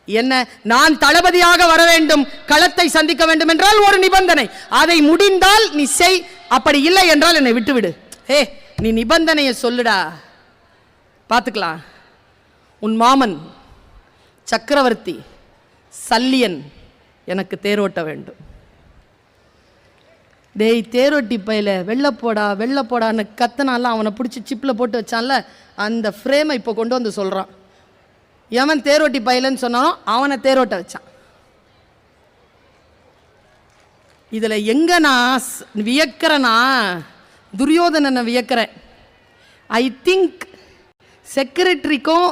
என்ன? நான் தளபதியாக வர வேண்டும், களத்தை சந்திக்க வேண்டும் என்றால் ஒரு நிபந்தனை. அதை முடிந்தால் நீ செய், அப்படி இல்லை என்றால் என்னை விட்டுவிடு. ஏ, நீ நிபந்தனையை சொல்லுடா, பார்த்துக்கலாம். உன் மாமன் சக்கரவர்த்தி சல்லியன் எனக்கு தேரோட்ட வேண்டும். டேய் தேரோட்டி பையில வெள்ளப்போடா வெள்ளப்போடான்னு கத்தனால அவனை பிடிச்சி சிப்பில் போட்டு வச்சான்ல, அந்த ஃப்ரேமை இப்போ கொண்டு வந்து சொல்கிறான். எவன் தேரோட்டி பையிலன்னு சொன்னாலும் அவனை தேரோட்ட வச்சான். இதில் எங்க நான் வியக்கிறேன்னா, துரியோதனனை வியக்கிறேன். ஐ திங்க் செக்ரட்டரிக்கும்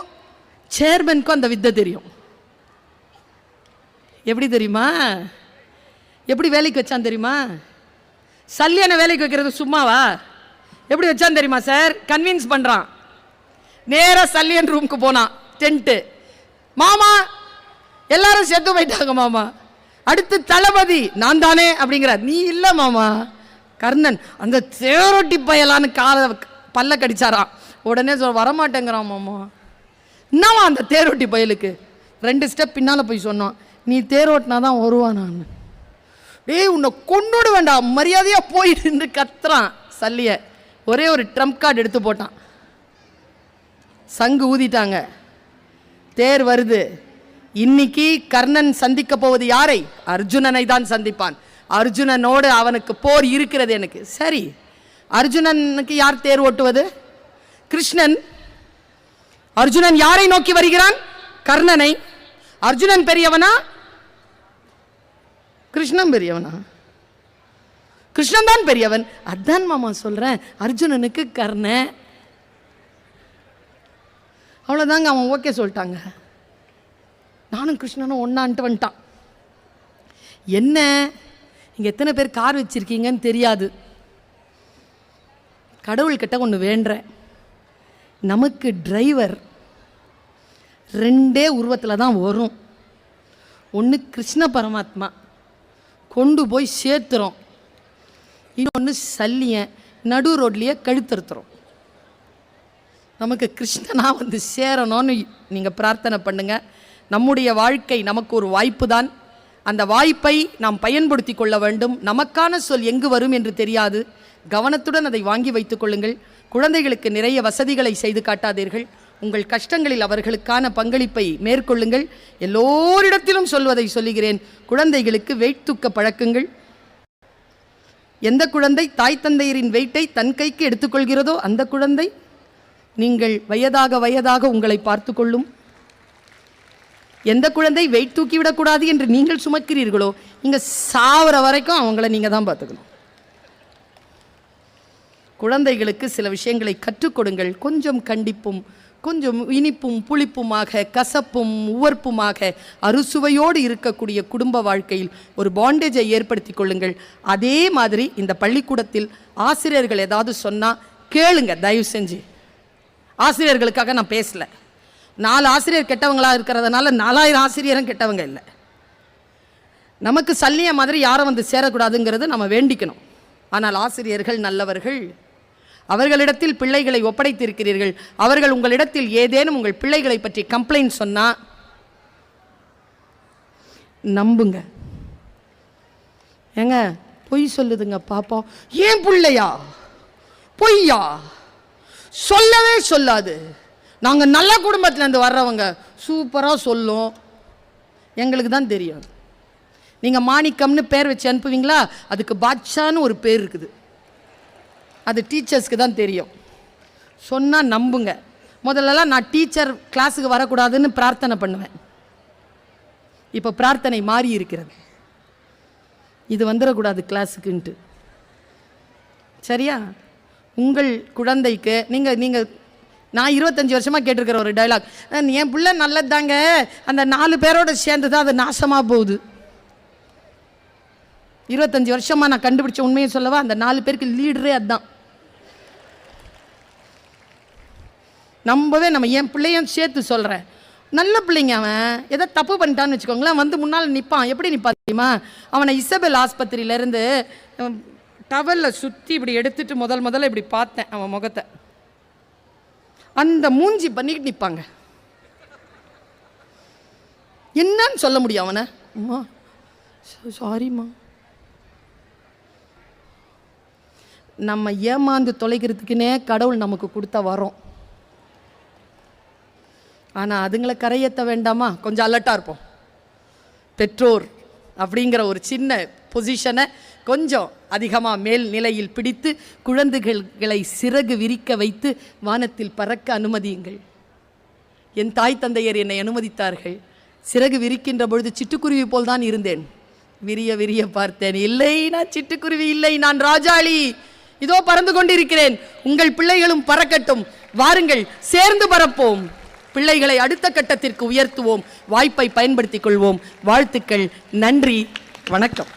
சேர்மனுக்கும் அந்த வித்தை தெரியும். எப்படி தெரியுமா? எப்படி வேலைக்கு வச்சான் தெரியுமா? சல்லியனை வேலைக்கு வைக்கிறது சும்மாவா? எப்படி வச்சான் தெரியுமா சார்? கன்வின்ஸ் பண்ணுறான். நேராக சல்லியன் ரூமுக்கு போனான். டென்ட்டு. மாமா எல்லாரும் செத்து போயிட்டாங்க மாமா. அடுத்து தளபதி நான் தானே அப்படிங்கிறார். நீ இல்ல மாமா, கர்ணன். அந்த தேரோட்டி பயலான்னு பல்ல கடிச்சாராம். உடனே வரமாட்டேங்கிறான் மாமா. என்னவா அந்த தேரோட்டி பயலுக்கு? 2 ஸ்டெப் பின்னால போய் சொன்னான், நீ தேரோட்டினா தான் வருவான். நான் டேய் உன்னை கொண்டுட வேண்டாம், மரியாதையா போயிட்டு கத்துறான் சல்லிய. ஒரே ஒரு ட்ரம்ப் கார்டு எடுத்து போட்டான். சங்கு ஊதிட்டாங்க, தேர் வருது. இன்னைக்கு கர்ணன் சந்திக்க போவது யாரை? அர்ஜுனனை தான் சந்திப்பான். அர்ஜுனனோடு அவனுக்கு போர் இருக்கிறது எனக்கு. சரி, அர்ஜுனனுக்கு யார் தேர் ஓட்டுவது? கிருஷ்ணன். அர்ஜுனன் யாரை நோக்கி வருகிறான்? கர்ணனை. அர்ஜுனன் பெரியவனா கிருஷ்ணன் பெரியவனா? கிருஷ்ணன் தான் பெரியவன். அதான் மாமா சொல்றேன், அர்ஜுனனுக்கு கர்ணன். அவ்வளோதாங்க, அவன் ஓகே சொல்லிட்டாங்க. நானும் கிருஷ்ணனும் ஒன்னான்ட்டு வந்துட்டான். என்ன இங்கே எத்தனை பேர் கார் வச்சிருக்கீங்கன்னு தெரியாது. கடவுள்கிட்ட ஒன்று வேண்டுறேன், நமக்கு டிரைவர் 2 உருவத்தில் தான் வரும். ஒன்று கிருஷ்ண பரமாத்மா கொண்டு போய் சேர்த்துறோம், இன்னொன்று சல்லியன் நடு ரோட்லேயே கழுத்தறுத்துறோம். நமக்கு கிருஷ்ணனா வந்து சேரணும்னு நீங்கள் பிரார்த்தனை பண்ணுங்க. நம்முடைய வாழ்க்கை நமக்கு ஒரு வாய்ப்பு தான். அந்த வாய்ப்பை நாம் பயன்படுத்தி கொள்ள வேண்டும். நமக்கான சொல் எங்கு வரும் என்று தெரியாது. கவனத்துடன் அதை வாங்கி வைத்துக் கொள்ளுங்கள். குழந்தைகளுக்கு நிறைய வசதிகளை செய்து காட்டாதீர்கள். உங்கள் கஷ்டங்களில் அவர்களுக்கான பங்களிப்பை மேற்கொள்ளுங்கள். எல்லோரிடத்திலும் சொல்வதை சொல்லுகிறேன், குழந்தைகளுக்கு வெயிட் தூக்க பழக்குங்கள். எந்த குழந்தை தாய் தந்தையரின் வெயிட்டை தன் கைக்கு எடுத்துக்கொள்கிறதோ அந்த குழந்தை நீங்கள் வயதாக உங்களை பார்த்து கொள்ளும். எந்த குழந்தை வெயிட் தூக்கிவிடக்கூடாது என்று நீங்கள் சுமக்கிறீர்களோ இங்கே சாவர வரைக்கும் அவங்கள நீங்கள் தான் பார்த்துக்கணும். குழந்தைகளுக்கு சில விஷயங்களை கற்றுக் கொடுங்கள். கொஞ்சம் கண்டிப்பும் கொஞ்சம் இனிப்பும் புளிப்புமாக கசப்பும் உவர்ப்புமாக அறுசுவையோடு இருக்கக்கூடிய குடும்ப வாழ்க்கையில் ஒரு பாண்டேஜை ஏற்படுத்தி கொள்ளுங்கள். அதே மாதிரி இந்த பள்ளிக்கூடத்தில் ஆசிரியர்கள் ஏதாவது சொன்னால் கேளுங்க தயவு செஞ்சு. ஆசிரியர்களுக்காக நான் பேசலை. 4 ஆசிரியர் கெட்டவங்களாக இருக்கிறதுனால 4000 ஆசிரியரும் கெட்டவங்க இல்லை. நமக்கு சல்லிய மாதிரி யாரும் வந்து சேரக்கூடாதுங்கிறது நம்ம வேண்டிக்கணும். ஆனால் ஆசிரியர்கள் நல்லவர்கள். அவர்களிடத்தில் பிள்ளைகளை ஒப்படைத்திருக்கிறீர்கள். அவர்கள் உங்களிடத்தில் ஏதேனும் உங்கள் பிள்ளைகளை பற்றி கம்ப்ளைண்ட் சொன்னால் நம்புங்க. ஏங்க பொய் சொல்லுதுங்க பாப்போம். ஏன் பிள்ளையா பொய்யா? சொல்லவே சொல்லாது. நாங்கள் நல்ல குடும்பத்திலேருந்து வர்றவங்க சூப்பராக சொல்லும், எங்களுக்கு தான் தெரியும். நீங்கள் மாணிக்கம்னு பேர் வச்சு அனுப்புவீங்களா? அதுக்கு பாட்சான்னு ஒரு பேர் இருக்குது, அது டீச்சர்ஸ்க்கு தான் தெரியும். சொன்னால் நம்புங்க. முதல்லலாம் நான் டீச்சர் கிளாஸுக்கு வரக்கூடாதுன்னு பிரார்த்தனை பண்ணுவேன். இப்போ பிரார்த்தனை மாறி இருக்கிறது, இது வந்துடக்கூடாது கிளாஸுக்குன்ட்டு. சரியா? உங்கள் குழந்தைக்கு நீங்கள் நான் 25 வருஷமாக கேட்டிருக்கிற ஒரு டைலாக், என் பிள்ளை நல்லது தாங்க, அந்த 4 பேரோட சேர்ந்து தான் அது நாசமாக போகுது. 25 வருஷமாக நான் கண்டுபிடிச்ச உண்மையை சொல்லவா? அந்த 4 பேருக்கு லீடரே அதுதான். நம்பவே நம்ம என் பிள்ளையும் சேர்த்து சொல்கிறேன். நல்ல பிள்ளைங்க. அவன் எதோ தப்பு பண்ணிட்டான்னு வச்சுக்கோங்களேன், வந்து முன்னால் நிற்பான். எப்படி நிற்பான் தெரியுமா? அவனை இசபெல் ஆஸ்பத்திரியிலேருந்து டவலில் சுற்றி இப்படி எடுத்துட்டு முதல்ல இப்படி பார்த்தேன் அவன் முகத்தை. அந்த மூஞ்சி பண்ணிட்டு நிற்பாங்க. என்னன்னு சொல்ல முடியும் அவனை? அம்மா சாரிம்மா. நம்ம ஏமாந்து தொலைக்கிறதுக்குன்னே கடவுள் நமக்கு கொடுத்த வரோம். ஆனால் அதுங்களை கரையேற்ற வேண்டாமா? கொஞ்சம் அலர்ட்டாக இருப்போம். பெற்றோர் அப்படிங்கிற ஒரு சின்ன பொசிஷனை கொஞ்சம் அதிகமாக மேல் நிலையில் பிடித்து குழந்தைகளை சிறகு விரிக்க வைத்து வானத்தில் பறக்க அனுமதியுங்கள். என் தாய் தந்தையர் என்னை அனுமதித்தார்கள். சிறகு விரிக்கின்ற பொழுது சிட்டுக்குருவி போல் தான் இருந்தேன். விரிய விரிய பார்த்தேன், இல்லை நான் சிட்டுக்குருவி இல்லை, நான் ராஜாளி. இதோ பறந்து கொண்டிருக்கிறேன். உங்கள் பிள்ளைகளும் பறக்கட்டும். வாருங்கள், சேர்ந்து பறப்போம். பிள்ளைகளை அடுத்த கட்டத்திற்கு உயர்த்துவோம். வாய்ப்பை பயன்படுத்திக் கொள்வோம். வாழ்த்துக்கள். நன்றி. வணக்கம்.